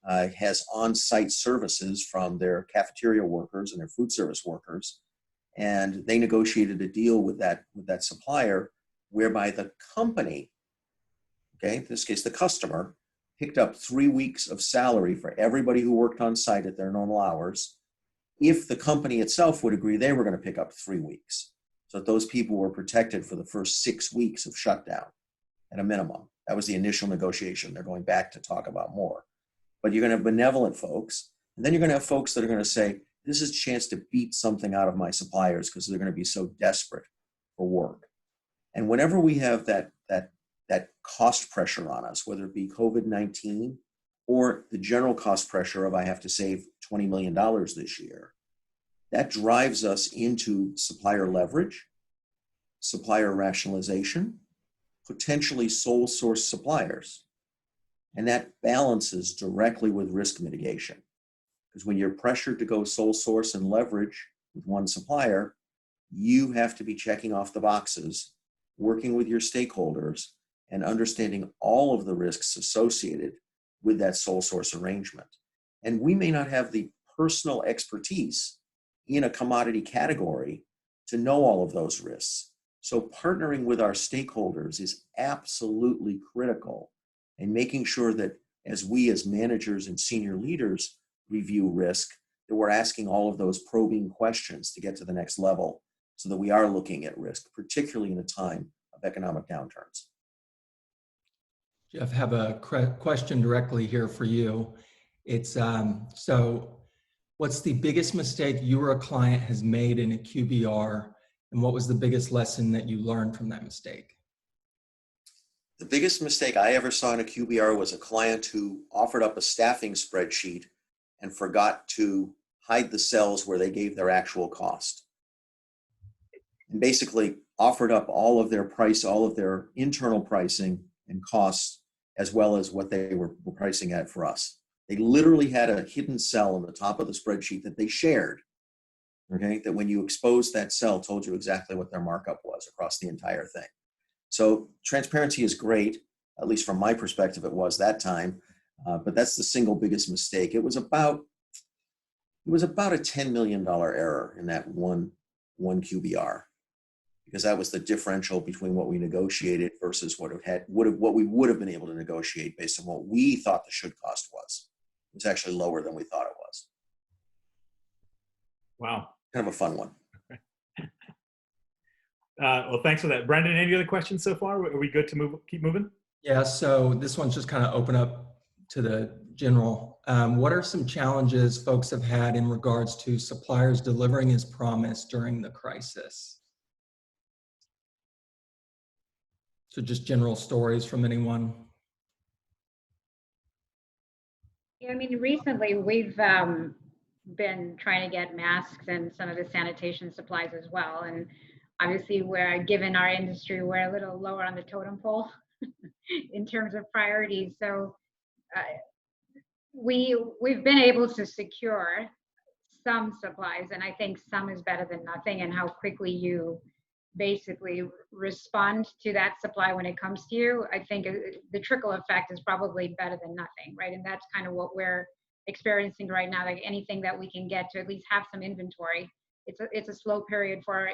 has on-site services from their cafeteria workers and their food service workers. And they negotiated a deal with that supplier whereby the company, okay, in this case, the customer, picked up 3 weeks of salary for everybody who worked on site at their normal hours, if the company itself would agree they were going to pick up 3 weeks. So that those people were protected for the first 6 weeks of shutdown at a minimum. That was the initial negotiation. They're going back to talk about more. But you're going to have benevolent folks, and then you're going to have folks that are going to say, this is a chance to beat something out of my suppliers because they're going to be so desperate for work. And whenever we have that cost pressure on us, whether it be COVID-19 or the general cost pressure of I have to save $20 million this year, that drives us into supplier leverage, supplier rationalization, potentially sole source suppliers. And that balances directly with risk mitigation. Because when you're pressured to go sole source and leverage with one supplier, you have to be checking off the boxes, working with your stakeholders, and understanding all of the risks associated with that sole source arrangement. And we may not have the personal expertise in a commodity category to know all of those risks. So partnering with our stakeholders is absolutely critical, and making sure that as we as managers and senior leaders review risk, that we're asking all of those probing questions to get to the next level so that we are looking at risk, particularly in a time of economic downturns. Jeff, have a question directly here for you. It's so what's the biggest mistake you or a client has made in a QBR, and what was the biggest lesson that you learned from that mistake? The biggest mistake I ever saw in a QBR was a client who offered up a staffing spreadsheet and forgot to hide the cells where they gave their actual cost. And basically offered up all of their price, all of their internal pricing and costs, as well as what they were pricing at for us. They literally had a hidden cell on the top of the spreadsheet that they shared, okay? That when you exposed that cell, told you exactly what their markup was across the entire thing. So transparency is great, at least from my perspective, it was that time, but that's the single biggest mistake. It was about a $10 million error in that one QBR, because that was the differential between what we negotiated versus what we would have been able to negotiate based on what we thought the should cost was. It was actually lower than we thought it was. Wow. Kind of a fun one. Well, thanks for that. Brendan, any other questions so far? Are we good to keep moving? Yeah, so this one's just kind of open up to the general. What are some challenges folks have had in regards to suppliers delivering as promised during the crisis? So just general stories from anyone. Yeah, I mean, recently we've been trying to get masks and some of the sanitation supplies as well. And obviously, given our industry, we're a little lower on the totem pole in terms of priorities. So we've been able to secure some supplies, and I think some is better than nothing, and how quickly you basically respond to that supply when it comes to you. I think the trickle effect is probably better than nothing, right? And that's kind of what we're experiencing right now. Like anything that we can get to at least have some inventory. It's a slow period for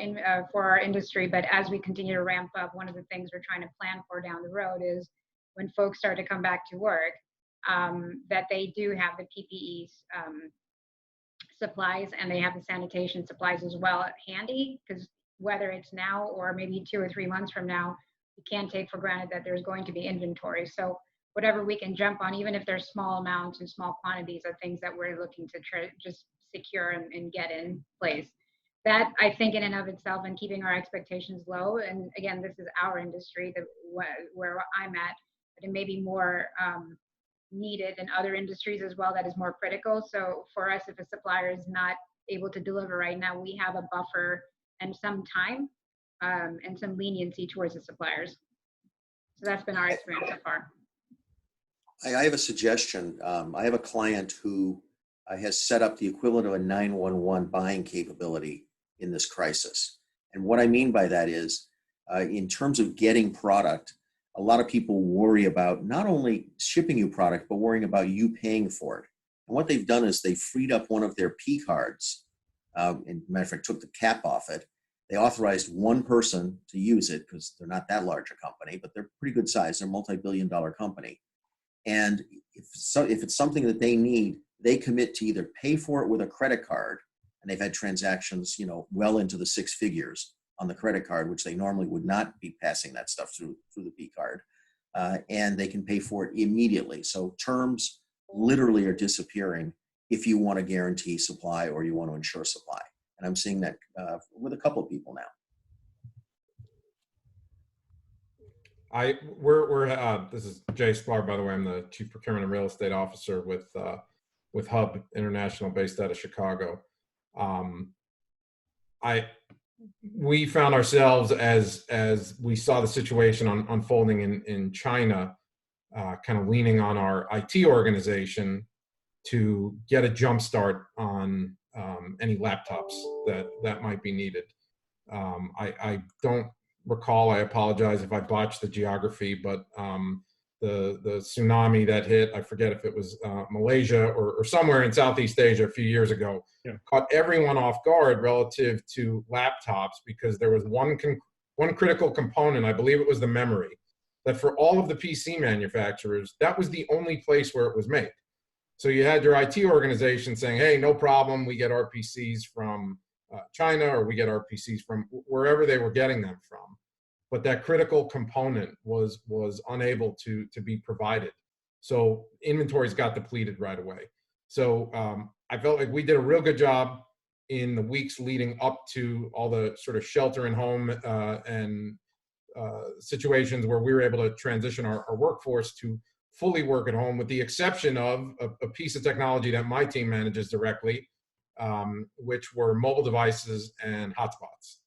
our industry, but as we continue to ramp up, one of the things we're trying to plan for down the road is when folks start to come back to work, that they do have the PPE supplies, and they have the sanitation supplies as well handy, because whether it's now or maybe 2 or 3 months from now, you can't take for granted that there's going to be inventory. So whatever we can jump on, even if they're small amounts and small quantities, are things that we're looking to just secure and get in place. That, I think, in and of itself, and keeping our expectations low, and again, this is our industry, where I'm at, but it may be more needed in other industries as well, that is more critical. So for us, if a supplier is not able to deliver right now, we have a buffer and some time and some leniency towards the suppliers. So that's been our experience so far. I have a suggestion. I have a client who has set up the equivalent of a 911 buying capability in this crisis. And what I mean by that is, in terms of getting product, a lot of people worry about not only shipping you product, but worrying about you paying for it. And what they've done is they've freed up one of their P cards, and matter of fact, took the cap off it. They authorized one person to use it because they're not that large a company, but they're pretty good size. They're a multi-billion-dollar company. And if it's something that they need, they commit to either pay for it with a credit card, and they've had transactions, well into the 6 figures on the credit card, which they normally would not be passing that stuff through the P card, and they can pay for it immediately. So terms literally are disappearing if you want to guarantee supply or you want to ensure supply. And I'm seeing that with a couple of people now. This is Jay Sklar, by the way. I'm the Chief Procurement and Real Estate Officer with Hub International, based out of Chicago. We found ourselves, as we saw the situation unfolding in China, kind of leaning on our IT organization to get a jump start on any laptops that might be needed. I don't recall, I apologize if I botched the geography, but the tsunami that hit, I forget if it was Malaysia or somewhere in Southeast Asia a few years ago, caught everyone off guard relative to laptops, because there was one critical component, I believe it was the memory, that for all of the PC manufacturers, that was the only place where it was made. So you had your IT organization saying, hey, no problem, we get our PCs from China, or we get our PCs from wherever they were getting them from. But that critical component was unable to be provided. So inventories got depleted right away. So I felt like we did a real good job in the weeks leading up to all the sort of shelter in home and situations where we were able to transition our workforce to fully work at home, with the exception of a piece of technology that my team manages directly, which were mobile devices and hotspots.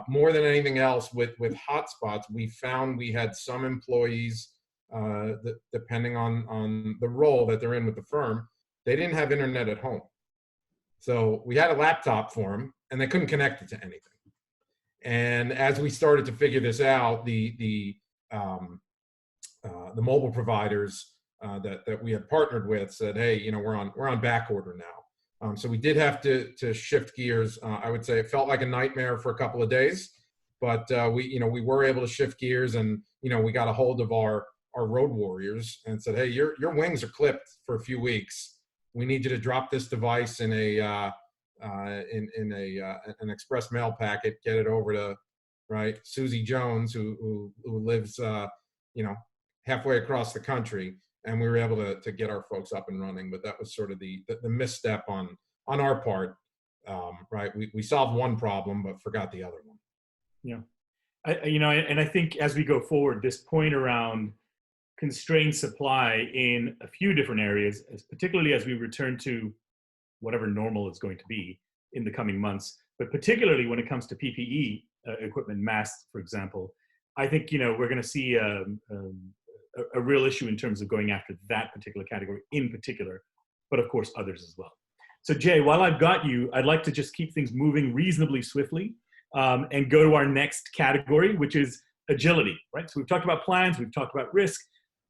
More than anything else, with hotspots, we found we had some employees that, depending on the role that they're in with the firm, they didn't have internet at home. So we had a laptop for them, and they couldn't connect it to anything. And as we started to figure this out, the mobile providers that we had partnered with said, "Hey, you know, we're on back order now." So we did have to shift gears. I would say it felt like a nightmare for a couple of days, but we were able to shift gears, and we got a hold of our road warriors and said, "Hey, your wings are clipped for a few weeks. We need you to drop this device in an express mail packet, get it over to Susie Jones, who lives halfway across the country." And we were able to get our folks up and running. But that was sort of the misstep on our part. We solved one problem but forgot the other one. Yeah, I think as we go forward, this point around constrained supply in a few different areas, particularly as we return to whatever normal is going to be in the coming months, but particularly when it comes to PPE equipment, masks, for example, I think we're going to see a real issue in terms of going after that particular category in particular, but of course others as well. So Jay, while I've got you, I'd like to just keep things moving reasonably swiftly and go to our next category, which is agility, right? So we've talked about plans, we've talked about risk.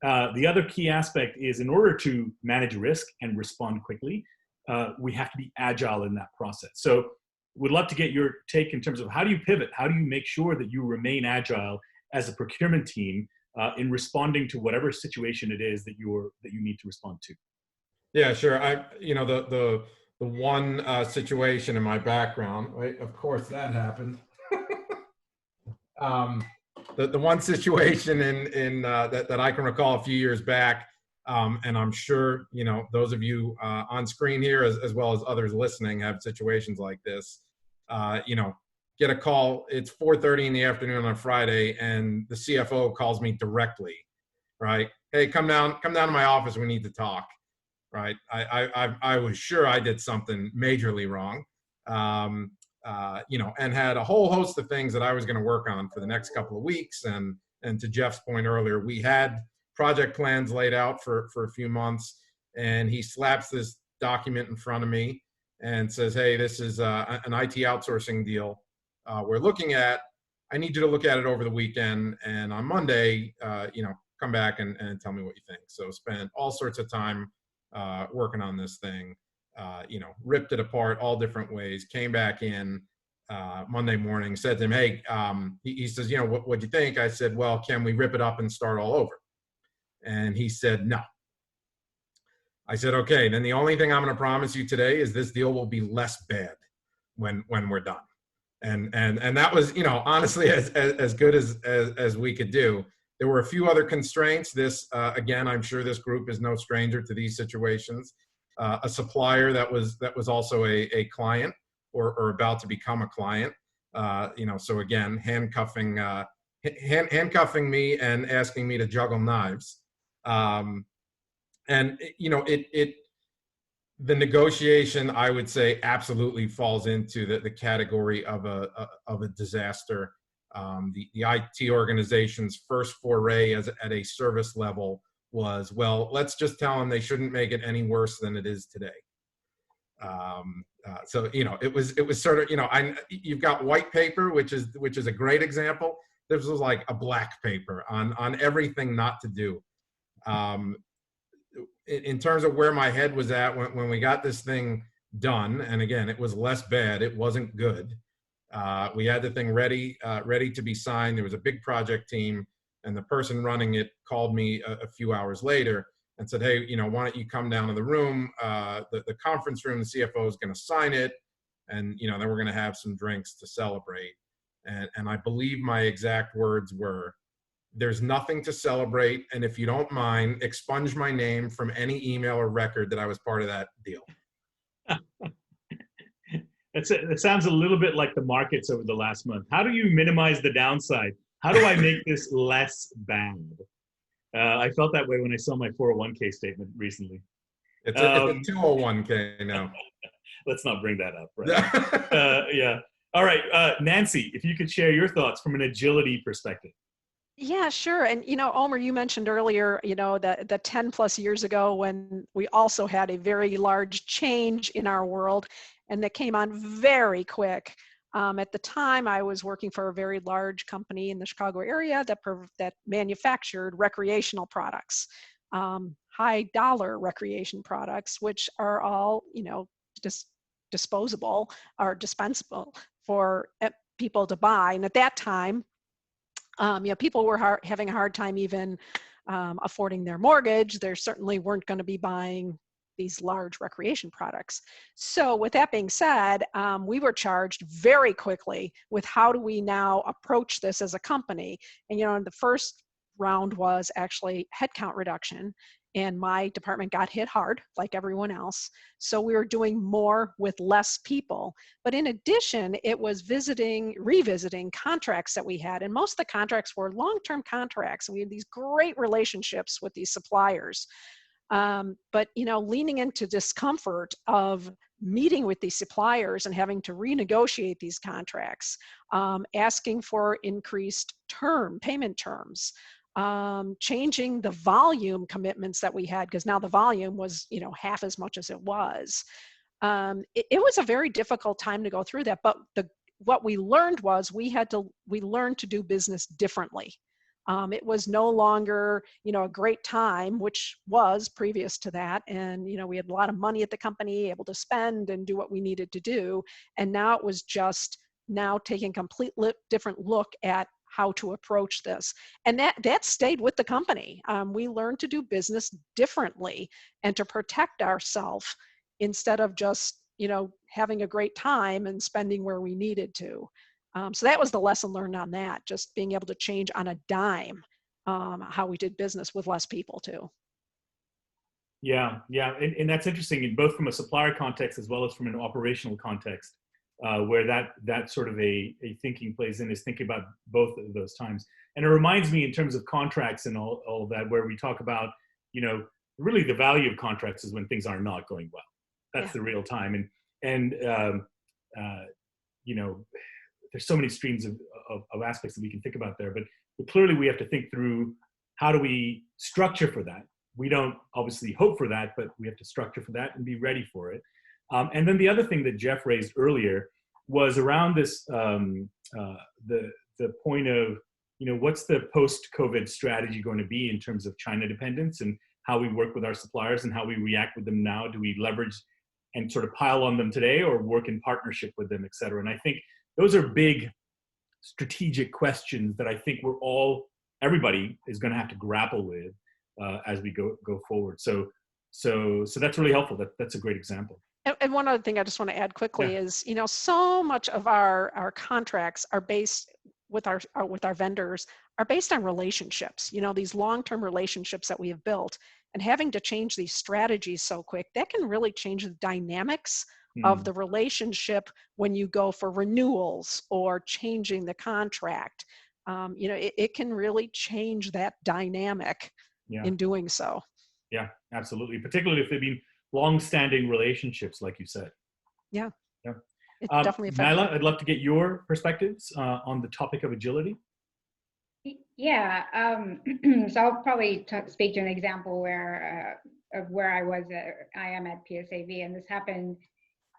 The other key aspect is, in order to manage risk and respond quickly, we have to be agile in that process. So would love to get your take in terms of, how do you pivot? How do you make sure that you remain agile as a procurement team in responding to whatever situation it is that you need to respond to? Yeah, sure. The one situation in my background, right? Of course, that happened. The one situation in that I can recall a few years back, and I'm sure those of you on screen here, as well as others listening, have situations like this. Get a call, it's 4:30 in the afternoon on a Friday, and the CFO calls me directly, right? "Hey, come down to my office, we need to talk," right? I was sure I did something majorly wrong, and had a whole host of things that I was going to work on for the next couple of weeks. And to Jeff's point earlier, we had project plans laid out for a few months, and he slaps this document in front of me and says, "Hey, this is an IT outsourcing deal we're looking at. I need you to look at it over the weekend, and on Monday, come back and tell me what you think." So spent all sorts of time working on this thing, ripped it apart all different ways, came back in Monday morning, said to him, "Hey," he says, what'd you think?" I said, "Well, can we rip it up and start all over?" And he said, "No." I said, "Okay, then the only thing I'm going to promise you today is this deal will be less bad when we're done." And that was, honestly, as good as we could do. There were a few other constraints. This, again, I'm sure this group is no stranger to these situations. A supplier that was also a client or about to become a client. So again, handcuffing me and asking me to juggle knives. The negotiation, I would say, absolutely falls into the category of a disaster. The IT organization's first foray at a service level was, well, let's just tell them they shouldn't make it any worse than it is today. So it was sort of you've got white paper, which is a great example. This was like a black paper on everything not to do. In terms of where my head was at when we got this thing done, and again, it was less bad. It wasn't good. We had the thing ready to be signed. There was a big project team, and the person running it called me a few hours later and said, "Hey, why don't you come down to the room, the conference room? The CFO is going to sign it, and then we're going to have some drinks to celebrate." And I believe my exact words were, "There's nothing to celebrate, and if you don't mind, expunge my name from any email or record that I was part of that deal." It sounds a little bit like the markets over the last month. How do you minimize the downside? How do I make this less bad? I felt that way when I saw my 401k statement recently. It's a 201k now. Let's not bring that up, right? Yeah. All right, Nancy, if you could share your thoughts from an agility perspective. Yeah, sure. And, Omer, you mentioned earlier, the 10 plus years ago when we also had a very large change in our world, and that came on very quick. At the time, I was working for a very large company in the Chicago area that manufactured recreational products, high dollar recreation products, which are all, disposable or dispensable for people to buy. And at that time, people were having a hard time even affording their mortgage. They certainly weren't going to be buying these large recreation products. So with that being said, we were charged very quickly with how do we now approach this as a company. And, the first round was actually headcount reduction. And my department got hit hard, like everyone else. So we were doing more with less people. But in addition, it was revisiting contracts that we had. And most of the contracts were long-term contracts. We had these great relationships with these suppliers. But, leaning into discomfort of meeting with these suppliers and having to renegotiate these contracts, asking for increased payment terms, changing the volume commitments that we had, because now the volume was, half as much as it was. It was a very difficult time to go through that. But what we learned was we learned to do business differently. It was no longer, a great time, which was previous to that. And, we had a lot of money at the company, able to spend and do what we needed to do. And now it was just taking a completely different look at how to approach this. And that stayed with the company. We learned to do business differently and to protect ourselves instead of just, having a great time and spending where we needed to. So that was the lesson learned on that, just being able to change on a dime how we did business with less people too. Yeah. And that's interesting, both from a supplier context as well as from an operational context, where that sort of a thinking plays in, is thinking about both of those times. And it reminds me in terms of contracts and all of that, where we talk about, really the value of contracts is when things are not going well. That's the real time. And there's so many streams of aspects that we can think about there, but clearly we have to think through how do we structure for that. We don't obviously hope for that, but we have to structure for that and be ready for it. And then the other thing that Jeff raised earlier was around this, the point of, what's the post-COVID strategy going to be in terms of China dependence and how we work with our suppliers and how we react with them now? Do we leverage and sort of pile on them today, or work in partnership with them, et cetera? And I think those are big strategic questions that I think everybody is going to have to grapple with as we go forward. So that's really helpful. That's a great example. And one other thing I just want to add quickly is, so much of our contracts are based with our vendors are based on relationships, these long-term relationships that we have built, and having to change these strategies so quick, that can really change the dynamics of the relationship when you go for renewals or changing the contract. It can really change that dynamic in doing so. Yeah, absolutely. Particularly if they've been long-standing relationships, like you said. Yeah. It's definitely effective. Nyla, I'd love to get your perspectives on the topic of agility. Yeah, so I'll probably speak to an example of where I am at PSAV, and this happened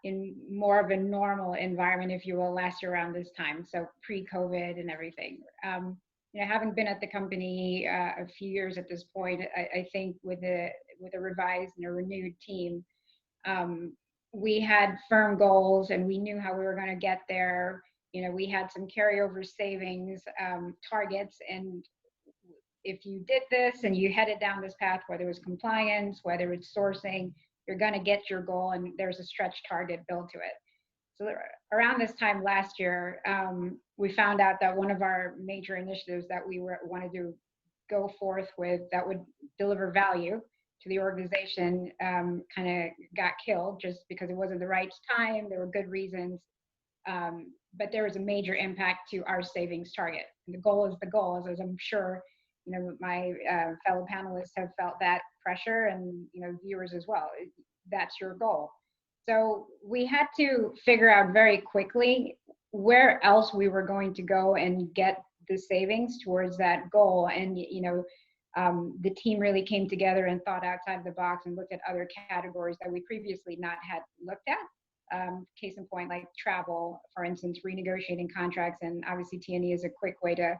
in more of a normal environment, if you will, last year around this time. So pre-COVID and everything. Having been at the company a few years at this point, I think with a revised and a renewed team, we had firm goals and we knew how we were going to get there. We had some carryover savings targets, and if you did this and you headed down this path, whether it was compliance, whether it's sourcing, you're going to get your goal, and there's a stretch target built to it. So around this time last year, we found out that one of our major initiatives that we wanted to go forth with that would deliver value to the organization kind of got killed just because it wasn't the right time. There were good reasons, but there was a major impact to our savings target. And the goal is the goal, as I'm sure my fellow panelists have felt that pressure, and viewers as well. That's your goal. So we had to figure out very quickly where else we were going to go and get the savings towards that goal. And the team really came together and thought outside the box and looked at other categories that we previously not had looked at. Case in point, like travel, for instance, renegotiating contracts, and obviously T&E is a quick way to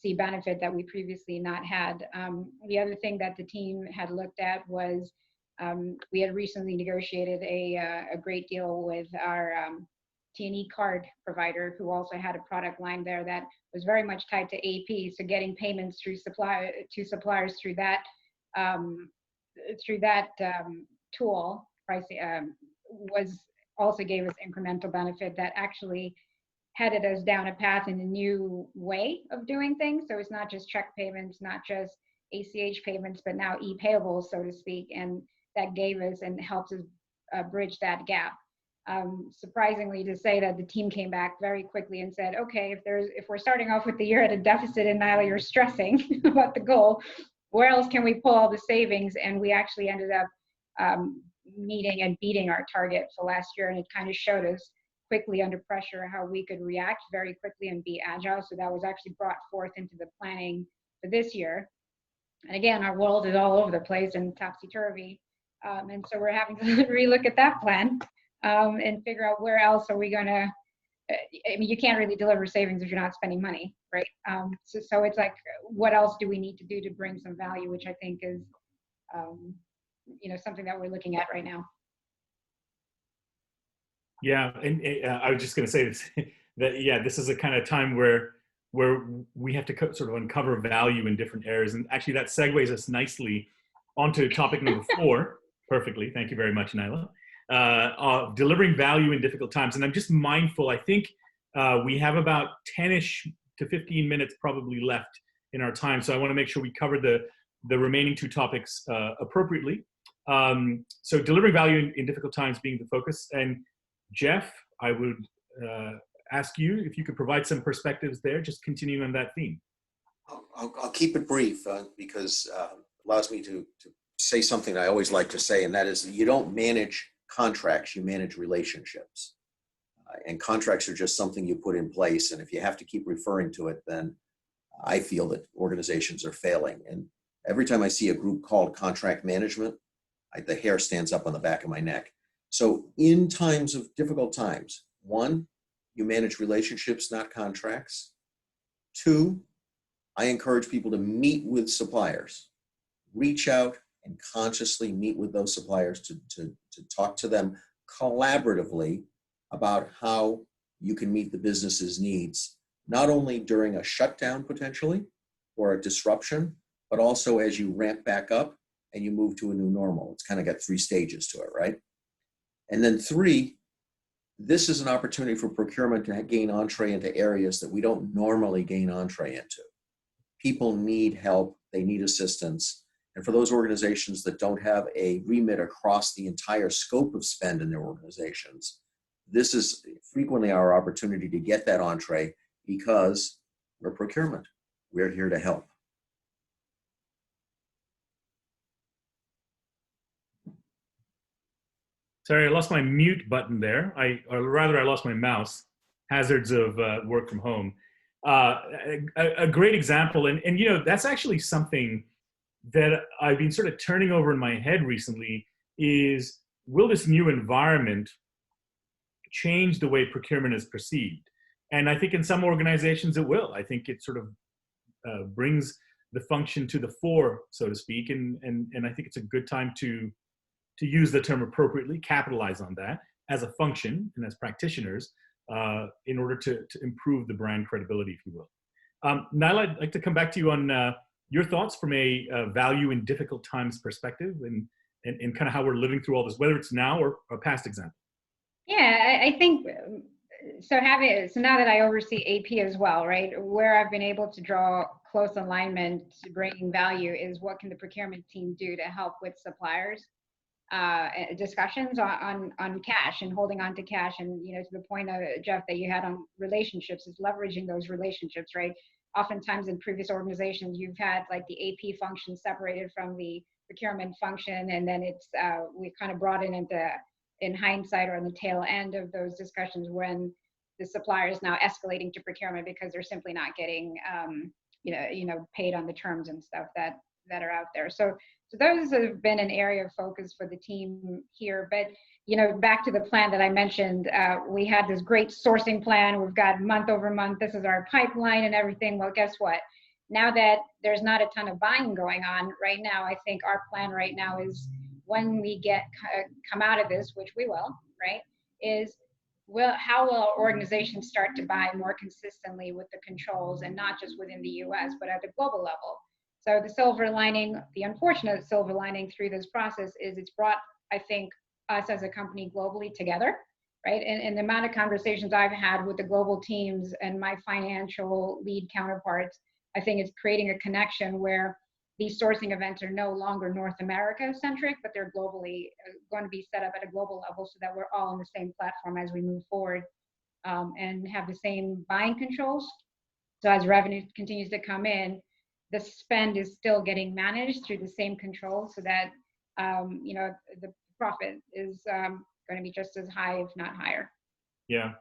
see benefit that we previously not had. The other thing that the team had looked at was we had recently negotiated a great deal with our T&E card provider, who also had a product line there that was very much tied to AP. So getting payments through suppliers through that tool pricing was also gave us incremental benefit that actually headed us down a path in a new way of doing things. So it's not just check payments, not just ACH payments, but now e-payables, so to speak. And that gave us and helped us bridge that gap. Surprisingly to say that the team came back very quickly and said, okay, if we're starting off with the year at a deficit, and Nyla, you're stressing about the goal, where else can we pull all the savings? And we actually ended up meeting and beating our target for last year. And it kind of showed us quickly under pressure how we could react very quickly and be agile. So that was actually brought forth into the planning for this year. And again, our world is all over the place and topsy-turvy. And so we're having to relook at that plan and figure out where else are we going to, I mean, you can't really deliver savings if you're not spending money, right? So it's like, what else do we need to do to bring some value, which I think is, something that we're looking at right now. Yeah, and I was just going to say this, that, yeah, this is a kind of time where we have to sort of uncover value in different areas. And actually that segues us nicely onto topic number 4, perfectly, thank you very much, Nyla, delivering value in difficult times. And I'm just mindful, I think we have about 10-ish to 15 minutes probably left in our time. So I want to make sure we cover the remaining 2 topics appropriately. So delivering value in difficult times being the focus. And Jeff, I would ask you if you could provide some perspectives there, just continuing on that theme. I'll keep it brief because it allows me to say something I always like to say, and that is you don't manage contracts, you manage relationships. And contracts are just something you put in place, and if you have to keep referring to it, then I feel that organizations are failing. And every time I see a group called contract management, the hair stands up on the back of my neck. So in times of difficult times, 1, you manage relationships, not contracts. 2, I encourage people to meet with suppliers, reach out and consciously meet with those suppliers to talk to them collaboratively about how you can meet the business's needs, not only during a shutdown potentially or a disruption, but also as you ramp back up and you move to a new normal. It's kind of got 3 stages to it, right? And then 3, this is an opportunity for procurement to gain entree into areas that we don't normally gain entree into. People need help, they need assistance. And for those organizations that don't have a remit across the entire scope of spend in their organizations, this is frequently our opportunity to get that entree because we're procurement. We're here to help. Sorry, I lost my mute button there. Or rather, I lost my mouse. Hazards of work from home. A great example, and that's actually something that I've been sort of turning over in my head recently is, will this new environment change the way procurement is perceived. And I think in some organizations it will. I think it sort of brings the function to the fore, so to speak, and I think it's a good time to use the term appropriately, capitalize on that as a function and as practitioners in order to improve the brand credibility, if you will. Nyla, I'd like to come back to you on your thoughts from a value in difficult times perspective and kind of how we're living through all this, whether it's now or a past example. Yeah, I think so. Now that I oversee AP as well, right? Where I've been able to draw close alignment to bringing value is what can the procurement team do to help with suppliers discussions on cash and holding on to cash, and to the point of Jeff that you had on relationships, is leveraging those relationships, right? Oftentimes in previous organizations, you've had like the AP function separated from the procurement function, and then it's we kind of brought in hindsight or on the tail end of those discussions when the supplier is now escalating to procurement because they're simply not getting paid on the terms and stuff that are out there. So those have been an area of focus for the team here. But back to the plan that I mentioned, we had this great sourcing plan. We've got month over month, this is our pipeline and everything. Well, guess what? Now that there's not a ton of buying going on right now, I think our plan right now is when we come out of this, which we will, right, is how will our organization start to buy more consistently with the controls, and not just within the US, but at the global level. So the silver lining, the unfortunate silver lining through this process is it's brought, I think, us as a company globally together, right? And the amount of conversations I've had with the global teams and my financial lead counterparts, I think it's creating a connection where these sourcing events are no longer North America centric, but they're globally going to be set up at a global level so that we're all on the same platform as we move forward and have the same buying controls. So as revenue continues to come in, the spend is still getting managed through the same controls so that the profit is going to be just as high, if not higher. Yeah.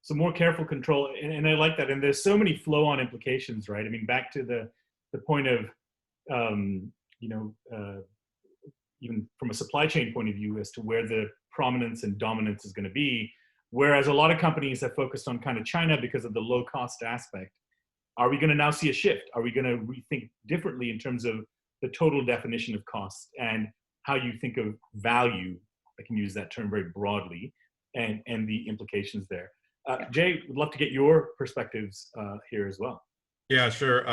So more careful control, and I like that. And there's so many flow-on implications, right? I mean, back to the point of even from a supply chain point of view as to where the prominence and dominance is going to be. Whereas a lot of companies have focused on kind of China because of the low cost aspect. Are we going to now see a shift? Are we going to rethink differently in terms of the total definition of cost and how you think of value? I can use that term very broadly, and the implications there. Jay, would love to get your perspectives here as well. Yeah, sure.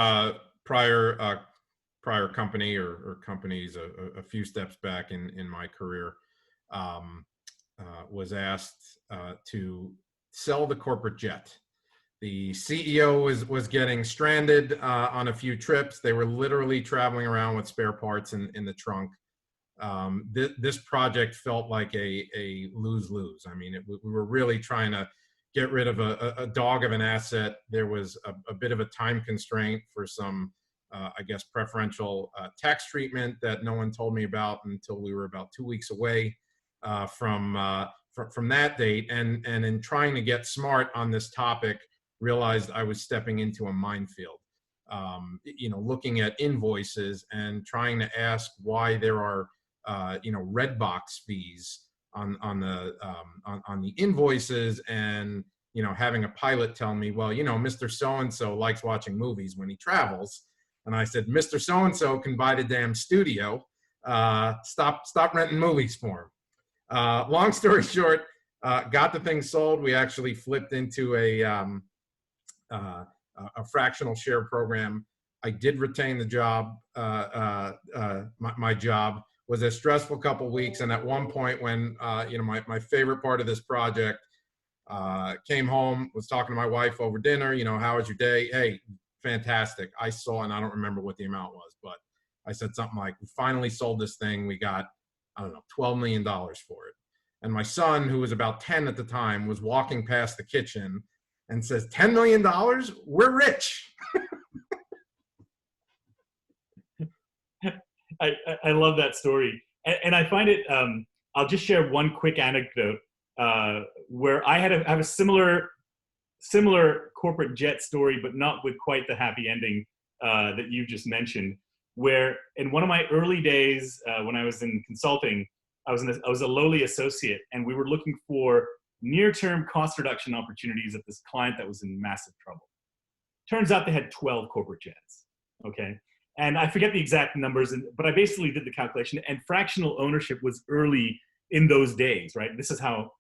Prior company or companies a few steps back in my career was asked to sell the corporate jet. The CEO was getting stranded on a few trips. They were literally traveling around with spare parts in the trunk. This project felt like a lose-lose. I mean, we were really trying to get rid of a dog of an asset. There was a bit of a time constraint for some, I guess, preferential tax treatment that no one told me about until we were about 2 weeks away from that date. And in trying to get smart on this topic, realized I was stepping into a minefield. Looking at invoices and trying to ask why there are red box fees on the invoices, and having a pilot tell me, well, Mr. So-and-so likes watching movies when he travels. And I said, Mr. So-and-so can buy the damn studio. Stop renting movies for him. Long story short, got the thing sold. We actually flipped into a fractional share program. I did retain the job. My job was a stressful couple of weeks, and at one point when my favorite part of this project, came home, was talking to my wife over dinner. How was your day? Hey, fantastic. I saw, and I don't remember what the amount was, but I said something like, we finally sold this thing. We got, I don't know, $12 million for it. And my son, who was about 10 at the time, was walking past the kitchen and says, $10 million? We're rich. I love that story. And I find it, I'll just share one quick anecdote where I have a similar corporate jet story, but not with quite the happy ending that you just mentioned, where in one of my early days when I was in consulting, I was a lowly associate, and we were looking for near-term cost reduction opportunities at this client that was in massive trouble. Turns out they had 12 corporate jets, okay? And I forget the exact numbers, but I basically did the calculation, and fractional ownership was early in those days, right? This is how,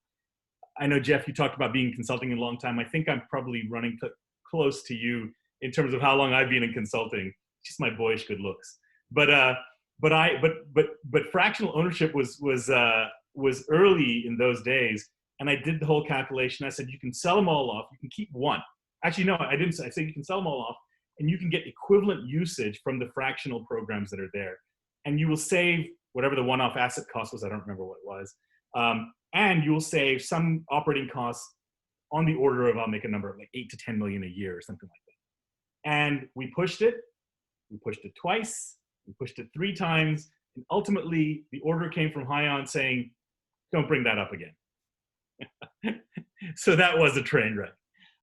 I know, Jeff, you talked about being in consulting a long time. I think I'm probably running close to you in terms of how long I've been in consulting, just my boyish good looks. But fractional ownership was early in those days, and I did the whole calculation. I said, you can sell them all off, you can keep one. Actually, no, I didn't say. I said you can sell them all off, and you can get equivalent usage from the fractional programs that are there. And you will save whatever the one-off asset cost was, I don't remember what it was. And you will save some operating costs on the order of, I'll make a number, like 8 to 10 million a year or something like that. And we pushed it twice, we pushed it 3 times, and ultimately the order came from Hyon saying, don't bring that up again. So that was a train wreck.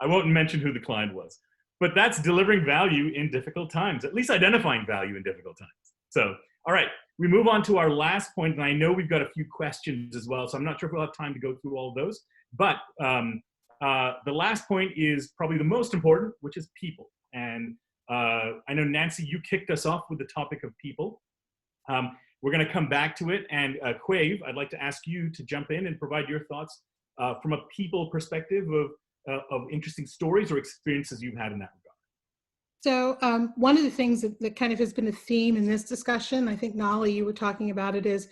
I won't mention who the client was, but that's delivering value in difficult times, at least identifying value in difficult times. So, all right, we move on to our last point, and I know we've got a few questions as well, so I'm not sure if we'll have time to go through all of those, but the last point is probably the most important, which is people. And I know, Nancy, you kicked us off with the topic of people. We're gonna come back to it, and Quave, I'd like to ask you to jump in and provide your thoughts from a people perspective of interesting stories or experiences you've had in that regard. So one of the things that kind of has been a theme in this discussion, I think, Nali, you were talking about it, is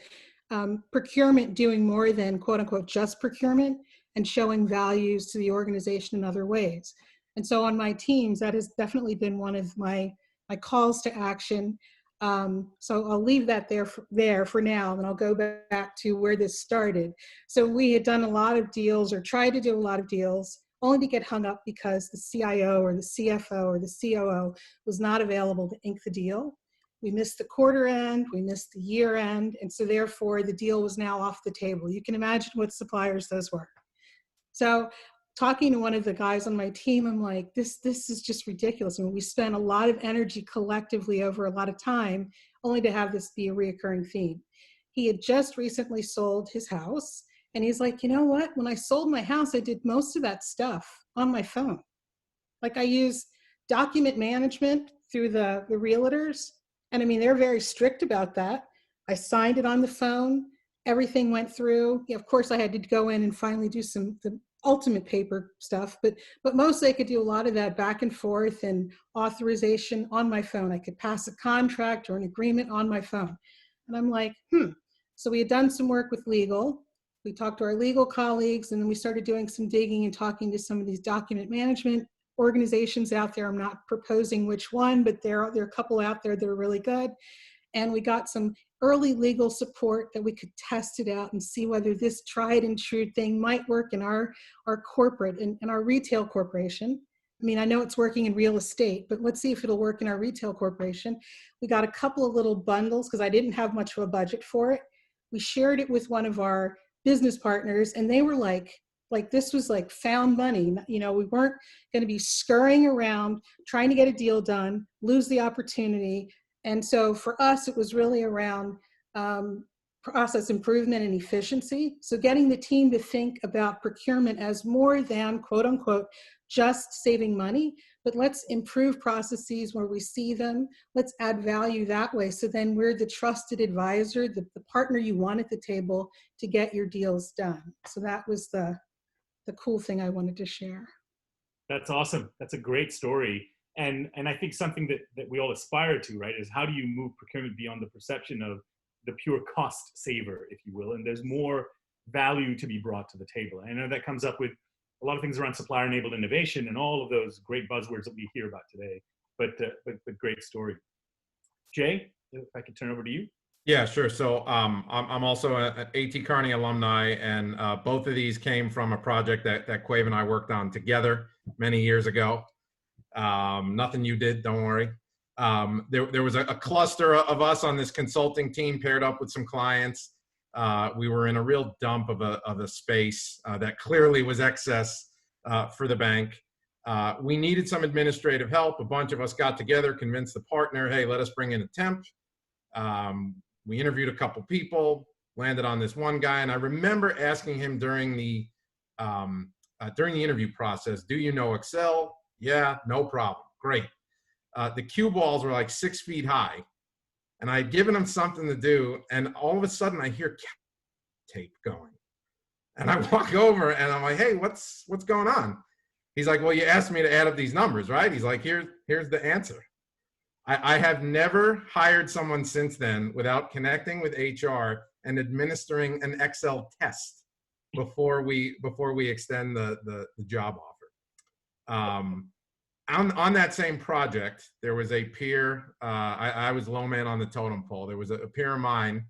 procurement doing more than, quote unquote, just procurement, and showing values to the organization in other ways. And so on my teams, that has definitely been one of my calls to action. So I'll leave that there for now, and I'll go back to where this started. So we had done a lot of deals, or tried to do a lot of deals, only to get hung up because the CIO or the CFO or the COO was not available to ink the deal. We missed the quarter end, we missed the year end, and so therefore the deal was now off the table. You can imagine what suppliers those were. So talking to one of the guys on my team, I'm like, this is just ridiculous. I mean, we spent a lot of energy collectively over a lot of time only to have this be a reoccurring theme. He had just recently sold his house, and he's like, you know what? When I sold my house, I did most of that stuff on my phone. Like, I use document management through the realtors. And I mean, they're very strict about that. I signed it on the phone. Everything went through. Yeah, of course, I had to go in and finally do the ultimate paper stuff, but mostly I could do a lot of that back and forth and authorization on my phone. I could pass a contract or an agreement on my phone. And I'm like, So we had done some work with legal. We talked to our legal colleagues, and then we started doing some digging and talking to some of these document management organizations out there. I'm not proposing which one, but there are a couple out there that are really good. And we got some early legal support that we could test it out and see whether this tried and true thing might work in our corporate and our retail corporation. I mean, I know it's working in real estate, but let's see if it'll work in our retail corporation. We got a couple of little bundles because I didn't have much of a budget for it. We shared it with one of our business partners, and they were like this was like found money. You know, we weren't going to be scurrying around trying to get a deal done, lose the opportunity. And so for us, it was really around process improvement and efficiency. So getting the team to think about procurement as more than, quote unquote, just saving money, but let's improve processes where we see them. Let's add value that way. So then we're the trusted advisor, the partner you want at the table to get your deals done. So that was the cool thing I wanted to share. That's awesome. That's a great story. And I think something that we all aspire to, right, is how do you move procurement beyond the perception of the pure cost saver, if you will, and there's more value to be brought to the table. And I know that comes up with a lot of things around supplier-enabled innovation and all of those great buzzwords that we hear about today, but great story. Jay, if I could turn over to you. Yeah, sure. So I'm also an A.T. Kearney alumni, and both of these came from a project that Quave and I worked on together many years ago. Nothing you did, don't worry. There was a cluster of us on this consulting team paired up with some clients. We were in a real dump of a space that clearly was excess for the bank. We needed some administrative help. A bunch of us got together, convinced the partner, hey, let us bring in a temp. We interviewed a couple people, landed on this one guy, and I remember asking him during the during the interview process, do you know Excel? Yeah, no problem. Great. The cue balls were like 6 feet high, and I had given him something to do, and all of a sudden I hear tape going. And I walk over and I'm like, hey, what's going on? He's like, well, you asked me to add up these numbers, right? He's like, here's the answer. I have never hired someone since then without connecting with HR and administering an Excel test before we extend the job offer. On that same project, there was a peer. I was low man on the totem pole. There was a peer of mine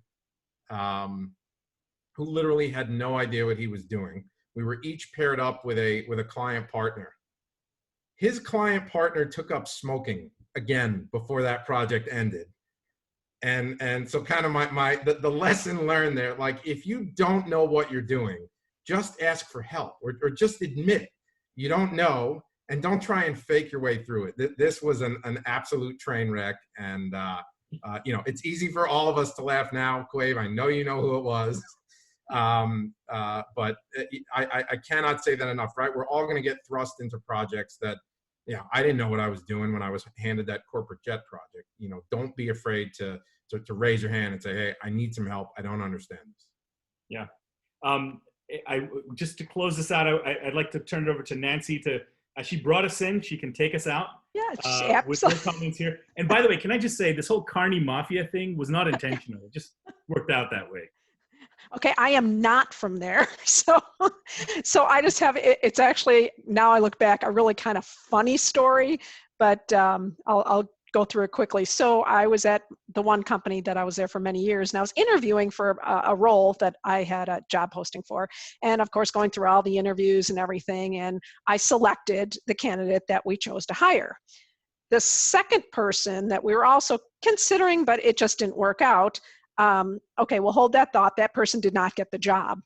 who literally had no idea what he was doing. We were each paired up with a client partner. His client partner took up smoking again before that project ended. And so kind of the lesson learned there, like if you don't know what you're doing, just ask for help or just admit you don't know and don't try and fake your way through it. This was an absolute train wreck. And it's easy for all of us to laugh now, Quave. I know you know who it was. But I cannot say that enough, right? We're all going to get thrust into projects that, I didn't know what I was doing when I was handed that corporate jet project. Don't be afraid to raise your hand and say, hey, I need some help. I don't understand this. Yeah. Just to close this out, I'd like to turn it over to Nancy she brought us in. She can take us out. Yeah, with her comments here. And by the way, can I just say this whole Carney Mafia thing was not intentional. It just worked out that way. Okay, I am not from there. So I just have, it's actually, now I look back, a really kind of funny story, but I'll go through it quickly. So I was at the one company that I was there for many years, and I was interviewing for a role that I had a job posting for. And of course, going through all the interviews and everything, and I selected the candidate that we chose to hire. The second person that we were also considering, but it just didn't work out. Okay, we'll hold that thought. That person did not get the job.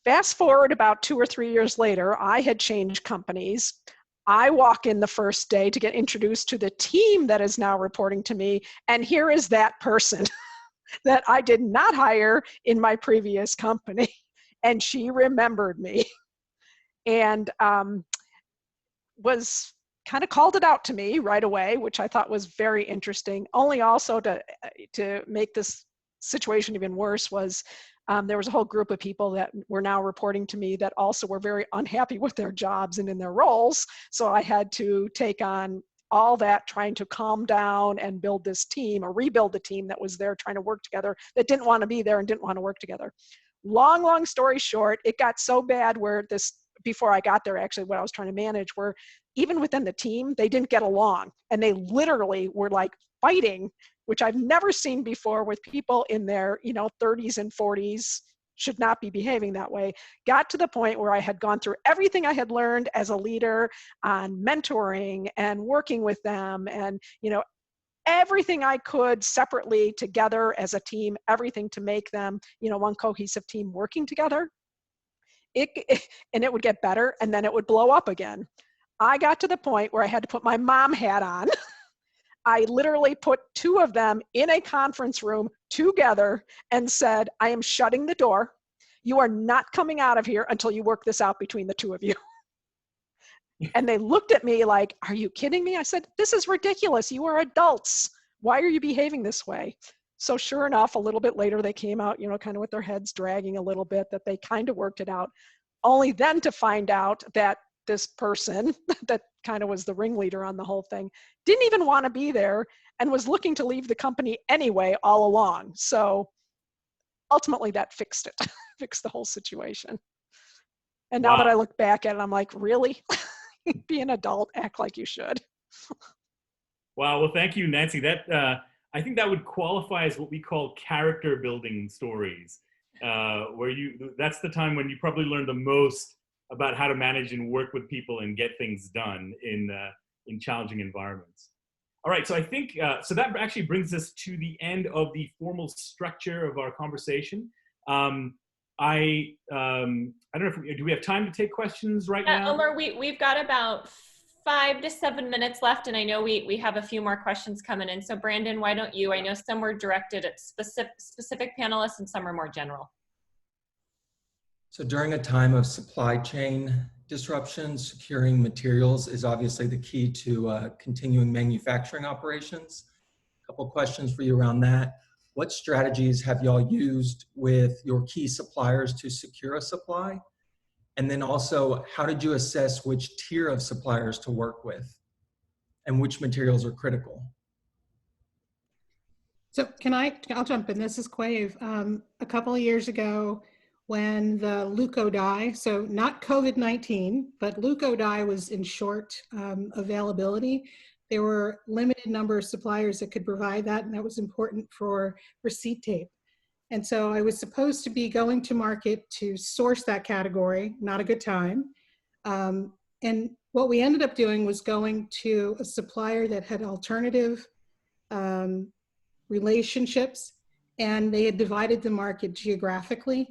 Fast forward about 2 or 3 years later, I had changed companies. I walk in the first day to get introduced to the team that is now reporting to me, and here is that person that I did not hire in my previous company, and she remembered me and was kind of called it out to me right away, which I thought was very interesting. Only also to make this situation even worse was there was a whole group of people that were now reporting to me that also were very unhappy with their jobs and in their roles. So I had to take on all that, trying to calm down and build this team or rebuild the team that was there trying to work together, that didn't want to be there and didn't want to work together. Long story short, it got so bad where before I got there, actually what I was trying to manage were even within the team, they didn't get along, and they literally were like fighting, which I've never seen before with people in their 30s and 40s should not be behaving that way. Got to the point where I had gone through everything I had learned as a leader on mentoring and working with them and everything I could separately, together as a team, everything to make them one cohesive team working together. And it would get better, and then it would blow up again. I got to the point where I had to put my mom hat on. I literally put 2 of them in a conference room together and said, I am shutting the door. You are not coming out of here until you work this out between the 2 of you. And they looked at me like, are you kidding me? I said, this is ridiculous. You are adults. Why are you behaving this way? So sure enough, a little bit later, they came out, kind of with their heads dragging a little bit, that they kind of worked it out. Only then to find out that this person that kind of was the ringleader on the whole thing didn't even want to be there and was looking to leave the company anyway all along. So ultimately that fixed it, fixed the whole situation. And now that I look back at it, I'm like, really? Be an adult, act like you should. Wow, well, thank you, Nancy. That I think that would qualify as what we call character building stories, where that's the time when you probably learn the most about how to manage and work with people and get things done in challenging environments. All right, so I think, so that actually brings us to the end of the formal structure of our conversation. I don't know if do we have time to take questions right now? Omer, we've got about 5 to 7 minutes left, and I know we have a few more questions coming in. So Brandon, why don't you? I know some were directed at specific panelists and some are more general. So during a time of supply chain disruption, securing materials is obviously the key to continuing manufacturing operations. A couple questions for you around that. What strategies have y'all used with your key suppliers to secure a supply? And then also, how did you assess which tier of suppliers to work with and which materials are critical? So I'll jump in. This is Quave. A couple of years ago when the Leuco dye, so not COVID-19, but Leuco dye was in short availability. There were limited number of suppliers that could provide that, and that was important for receipt tape. And so I was supposed to be going to market to source that category, not a good time. And what we ended up doing was going to a supplier that had alternative relationships, and they had divided the market geographically.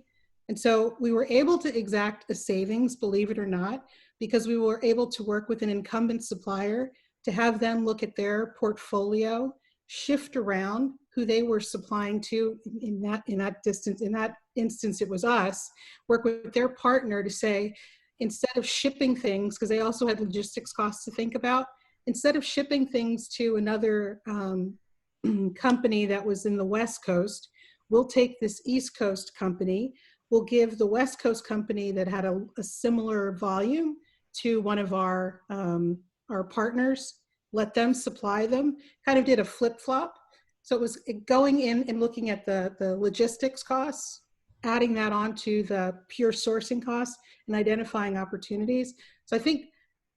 And so we were able to exact a savings, believe it or not, because we were able to work with an incumbent supplier to have them look at their portfolio, shift around who they were supplying to in that instance it was us, work with their partner to say, instead of shipping things, because they also had logistics costs to think about, instead of shipping things to another company that was in the West Coast, we'll take this East Coast company, we'll give the West Coast company that had a similar volume to one of our partners, let them supply them, kind of did a flip-flop. So it was going in and looking at the logistics costs, adding that onto the pure sourcing costs and identifying opportunities. So I think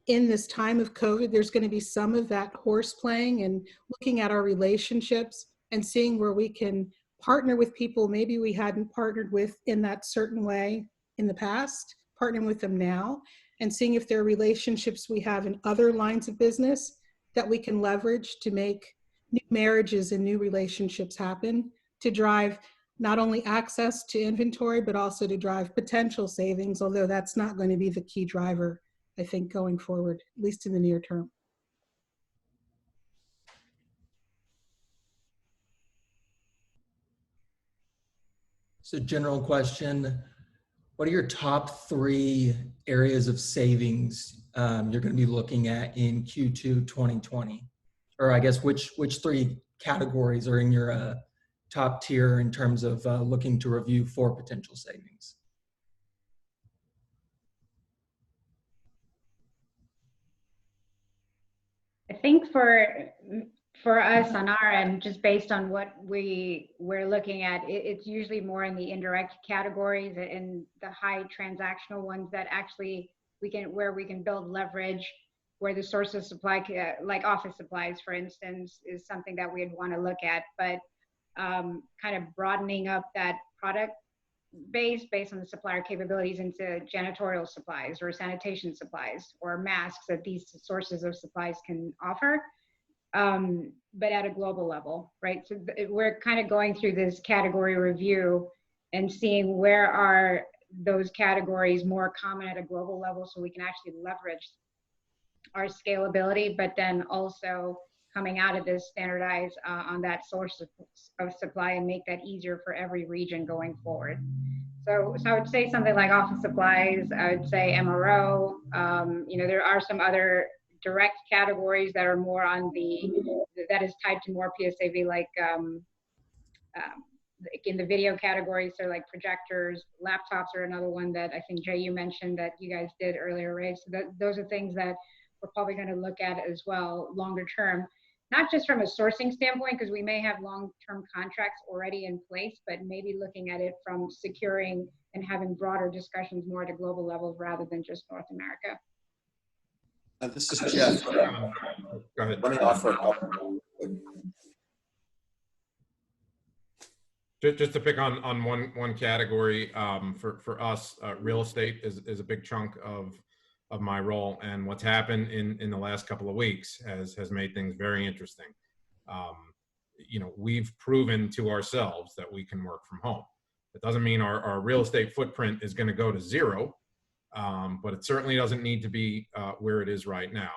in this time of COVID, there's going to be some of that horse playing and looking at our relationships and seeing where we can partner with people maybe we hadn't partnered with in that certain way in the past, partnering with them now, and seeing if there are relationships we have in other lines of business that we can leverage to make new marriages and new relationships happen, to drive not only access to inventory, but also to drive potential savings, although that's not going to be the key driver, I think, going forward, at least in the near term. So general question, what are your top 3 areas of savings you're going to be looking at in Q2 2020? Or I guess which 3 categories are in your top tier in terms of looking to review for potential savings? I think for us on our end, just based on what we're looking at, it's usually more in the indirect categories and the high transactional ones that actually where we can build leverage, where the source of supply, like office supplies, for instance, is something that we'd want to look at. But kind of broadening up that product base based on the supplier capabilities into janitorial supplies or sanitation supplies or masks that these sources of supplies can offer, but at a global level, right? So we're kind of going through this category review and seeing where are those categories more common at a global level so we can actually leverage our scalability, but then also coming out of this standardize on that source of supply and make that easier for every region going forward. So I would say something like office supplies, I would say MRO, there are some other direct categories that are more on that is tied to more PSAV, like in the video category, so like projectors, laptops are another one that I think, Jay, you mentioned that you guys did earlier, right? So those are things that we're probably going to look at as well longer term, not just from a sourcing standpoint, because we may have long-term contracts already in place, but maybe looking at it from securing and having broader discussions more at a global level rather than just North America. This is Jeff. Go ahead. Let me offer a couple. Just to pick on one category, for us, real estate is a big chunk of my role, and what's happened in the last couple of weeks has made things very interesting. We've proven to ourselves that we can work from home. It doesn't mean our real estate footprint is going to go to 0, but it certainly doesn't need to be where it is right now.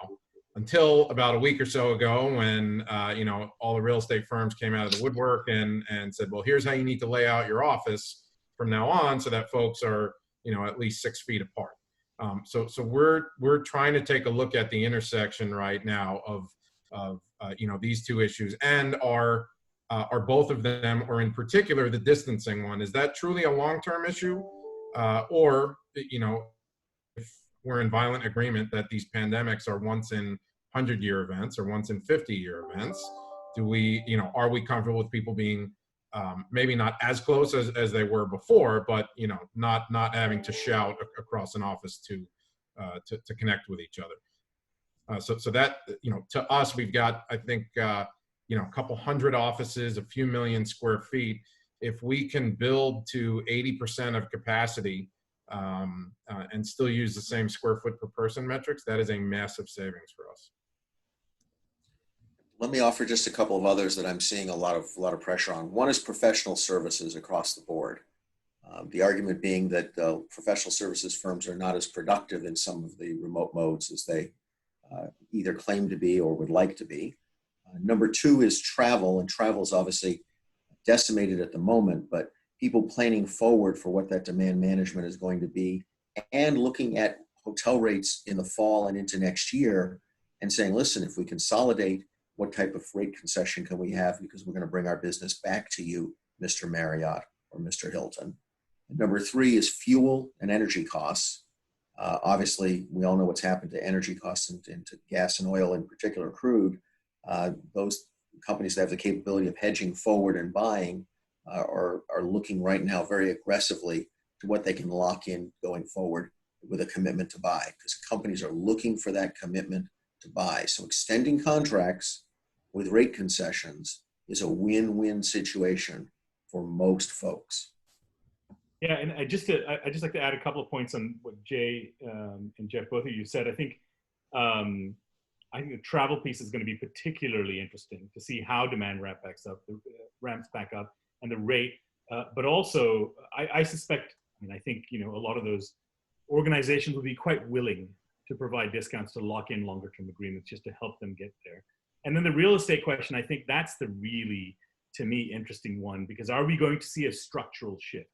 Until about a week or so ago, when all the real estate firms came out of the woodwork and said, well, here's how you need to lay out your office from now on, so that folks are at least 6 feet apart. So we're trying to take a look at the intersection right now of these two issues, and are both of them, or in particular the distancing one, is that truly a long-term issue, or if we're in violent agreement that these pandemics are once in 100-year events or once in 50-year events, are we comfortable with people being maybe not as close as they were before, but not having to shout across an office to connect with each other. So that to us, we've got, I think, a couple hundred offices, a few million square feet. If we can build to 80% of capacity and still use the same square foot per person metrics, that is a massive savings for us. Let me offer just a couple of others that I'm seeing a lot of pressure on. One is professional services across the board. The argument being that professional services firms are not as productive in some of the remote modes as they either claim to be or would like to be. Number two is travel, and travel is obviously decimated at the moment, but people planning forward for what that demand management is going to be, and looking at hotel rates in the fall and into next year and saying, listen, if we consolidate, what type of rate concession can we have, because we're going to bring our business back to you, Mr. Marriott or Mr. Hilton. Number three is fuel and energy costs. Obviously, we all know what's happened to energy costs and to gas and oil, in particular crude. Those companies that have the capability of hedging forward and buying are looking right now very aggressively to what they can lock in going forward with a commitment to buy, because companies are looking for that commitment to buy. So extending contracts with rate concessions is a win-win situation for most folks. Yeah, and I just like to add a couple of points on what Jay and Jeff, both of you said. I think the travel piece is going to be particularly interesting to see how demand ramps back up, and the rate. But also, I suspect, I think a lot of those organizations will be quite willing to provide discounts to lock in longer-term agreements just to help them get there. And then the real estate question, I think that's the really, to me, interesting one, because are we going to see a structural shift?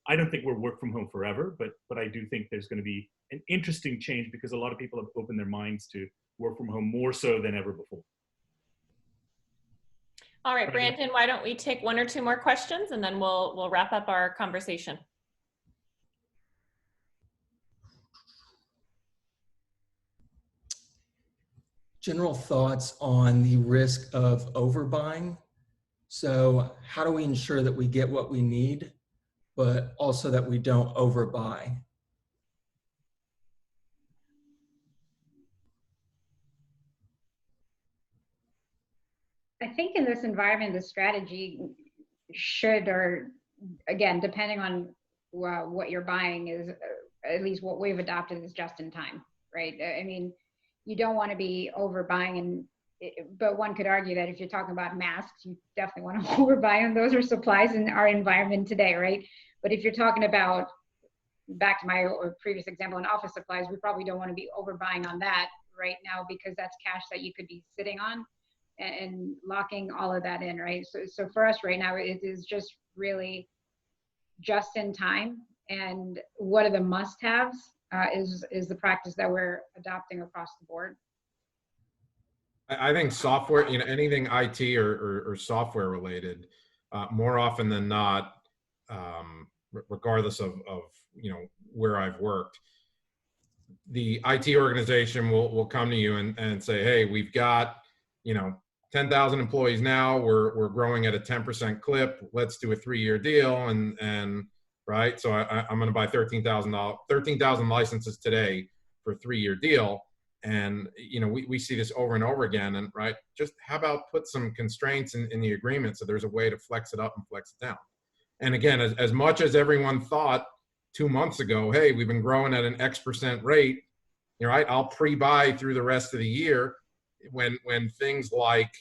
I don't think we'll work from home forever, but I do think there's going to be an interesting change, because a lot of people have opened their minds to work from home more so than ever before. All right, Brandon, why don't we take one or two more questions, and then we'll wrap up our conversation. General thoughts on the risk of overbuying. So how do we ensure that we get what we need, but also that we don't overbuy? I think in this environment, the strategy should, or again, depending on what you're buying, is at least what we've adopted is just in time, right? I mean, you don't want to be overbuying, but one could argue that if you're talking about masks, you definitely want to overbuy, and those are supplies in our environment today, right? But if you're talking about, back to my previous example, in office supplies, we probably don't want to be overbuying on that right now, because that's cash that you could be sitting on and locking all of that in, right? So for us right now, it is just really just in time, and what are the must-haves is the practice that we're adopting across the board. I think software, anything IT or software related, more often than not, regardless of where I've worked, the IT organization will come to you and say, hey, we've got 10,000 employees now, we're growing at a 10% clip, let's do a 3-year deal, and right, so I'm going to buy 13,000 licenses today for a 3-year deal. And we see this over and over again, and right, just how about put some constraints in the agreement so there's a way to flex it up and flex it down. And again, as much as everyone thought 2 months ago, hey, we've been growing at an X% rate, right, I'll pre-buy through the rest of the year, when things like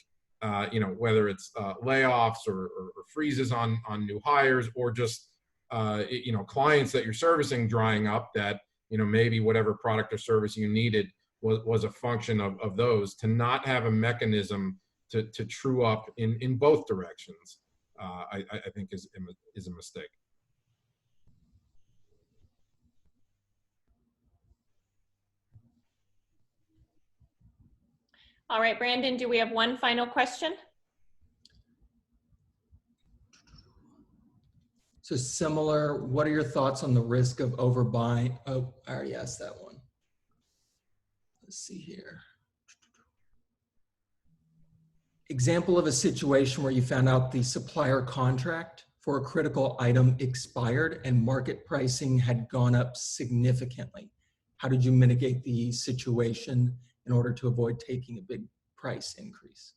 whether it's layoffs or freezes on new hires, or just clients that you're servicing drying up, that maybe whatever product or service you needed was a function of those, to not have a mechanism to true up in both directions, I think is a mistake. All right, Brandon, do we have one final question? So similar, what are your thoughts on the risk of overbuying? Oh, I already asked that one. Let's see here. Example of a situation where you found out the supplier contract for a critical item expired and market pricing had gone up significantly. How did you mitigate the situation in order to avoid taking a big price increase?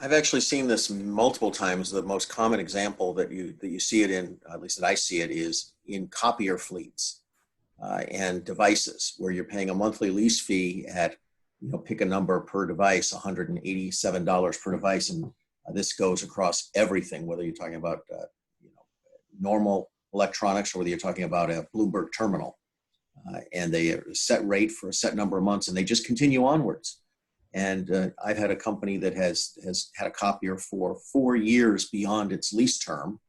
I've actually seen this multiple times. The most common example that you see it in, at least that I see it, is in copier fleets and devices, where you're paying a monthly lease fee at, pick a number per device, $187 per device, and this goes across everything, whether you're talking about normal electronics or whether you're talking about a Bloomberg terminal, and they are set rate for a set number of months, and they just continue onwards. And I've had a company that has had a copier for 4 years beyond its lease term,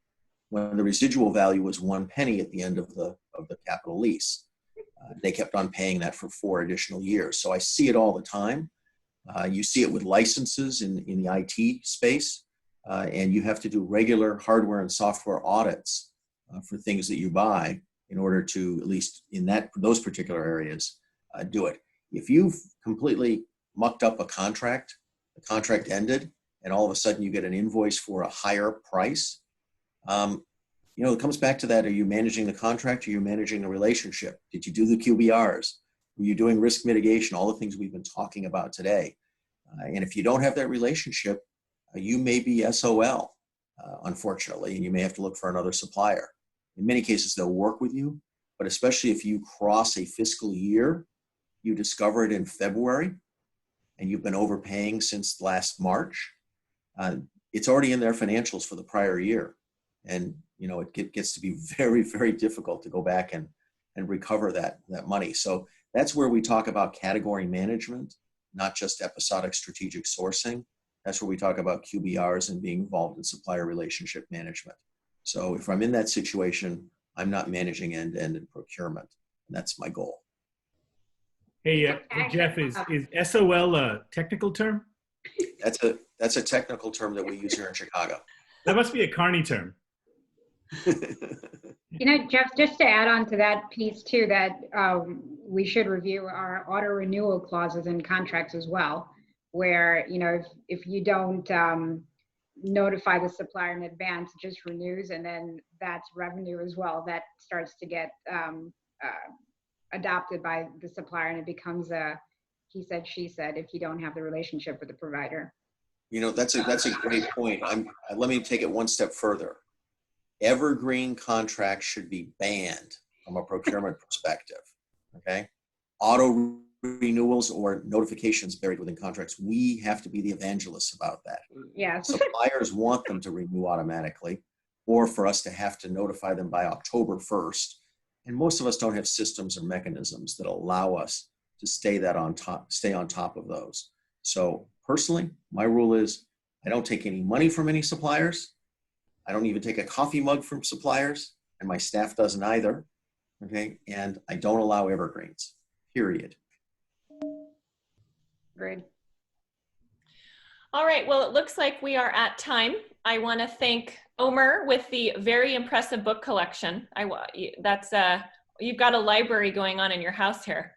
when the residual value was 1 penny at the end of the capital lease. They kept on paying that for 4 additional years. So I see it all the time. You see it with licenses in the IT space, and you have to do regular hardware and software audits for things that you buy in order to, at least in those particular areas, do it. If you've completely mucked up a contract, the contract ended, and all of a sudden you get an invoice for a higher price, it comes back to that. Are you managing the contract? Are you managing the relationship? Did you do the QBRs? Were you doing risk mitigation? All the things we've been talking about today. And if you don't have that relationship, you may be SOL, unfortunately, and you may have to look for another supplier. In many cases, they'll work with you, but especially if you cross a fiscal year, you discover it in February, and you've been overpaying since last March, it's already in their financials for the prior year. And, it gets to be very, very difficult to go back and recover that money. So that's where we talk about category management, not just episodic strategic sourcing. That's where we talk about QBRs and being involved in supplier relationship management. So if I'm in that situation, I'm not managing end-to-end in procurement. And that's my goal. Hey, Jeff, is SOL a technical term? That's a technical term that we use here in Chicago. That must be a Carney term. Jeff, just to add on to that piece too, that we should review our auto renewal clauses in contracts as well, where, if you don't notify the supplier in advance, it just renews, and then that's revenue as well that starts to get adopted by the supplier, and it becomes a he said, she said, if you don't have the relationship with the provider. That's a great point. Let me take it one step further. Evergreen contracts should be banned from a procurement perspective. Okay, auto renewals or notifications buried within contracts, we have to be the evangelists about that. Yes. Suppliers want them to renew automatically, or for us to have to notify them by October 1st. And most of us don't have systems or mechanisms that allow us to stay on top of those. So personally, my rule is I don't take any money from any suppliers. I don't even take a coffee mug from suppliers, and my staff doesn't either. Okay, and I don't allow evergreens, period. Great. All right, well, it looks like we are at time. I want to thank Omer with the very impressive book collection. You've got a library going on in your house here.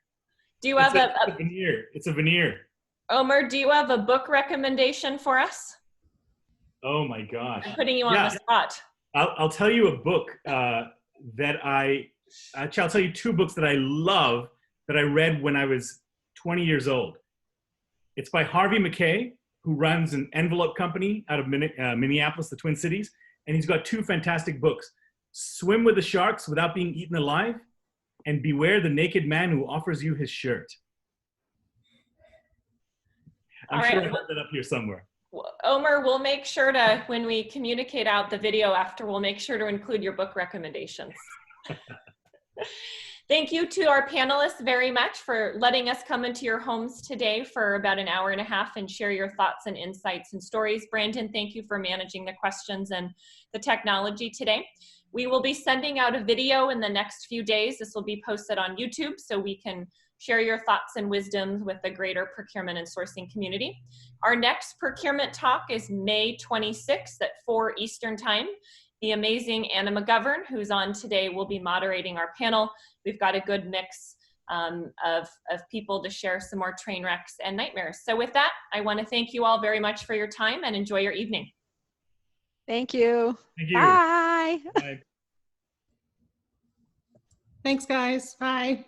Do you have a veneer? It's a veneer. Omer, do you have a book recommendation for us? Oh my gosh. I'm putting you on the spot. I'll tell you a book I'll tell you 2 books that I love that I read when I was 20 years old. It's by Harvey McKay, who runs an envelope company out of Minneapolis, the Twin Cities. And he's got 2 fantastic books: Swim with the Sharks Without Being Eaten Alive, and Beware the Naked Man Who Offers You His Shirt. I'm sure I have that up here somewhere. Omer, we'll make sure to, when we communicate out the video after, we'll make sure to include your book recommendations. Thank you to our panelists very much for letting us come into your homes today for about an hour and a half and share your thoughts and insights and stories. Brandon, thank you for managing the questions and the technology today. We will be sending out a video in the next few days. This will be posted on YouTube so we can share your thoughts and wisdoms with the greater procurement and sourcing community. Our next procurement talk is May 26th at 4 Eastern Time. The amazing Anna McGovern, who's on today, will be moderating our panel. We've got a good mix of people to share some more train wrecks and nightmares. So with that, I want to thank you all very much for your time and enjoy your evening. Thank you. Thank you. Bye. Bye. Thanks, guys. Bye.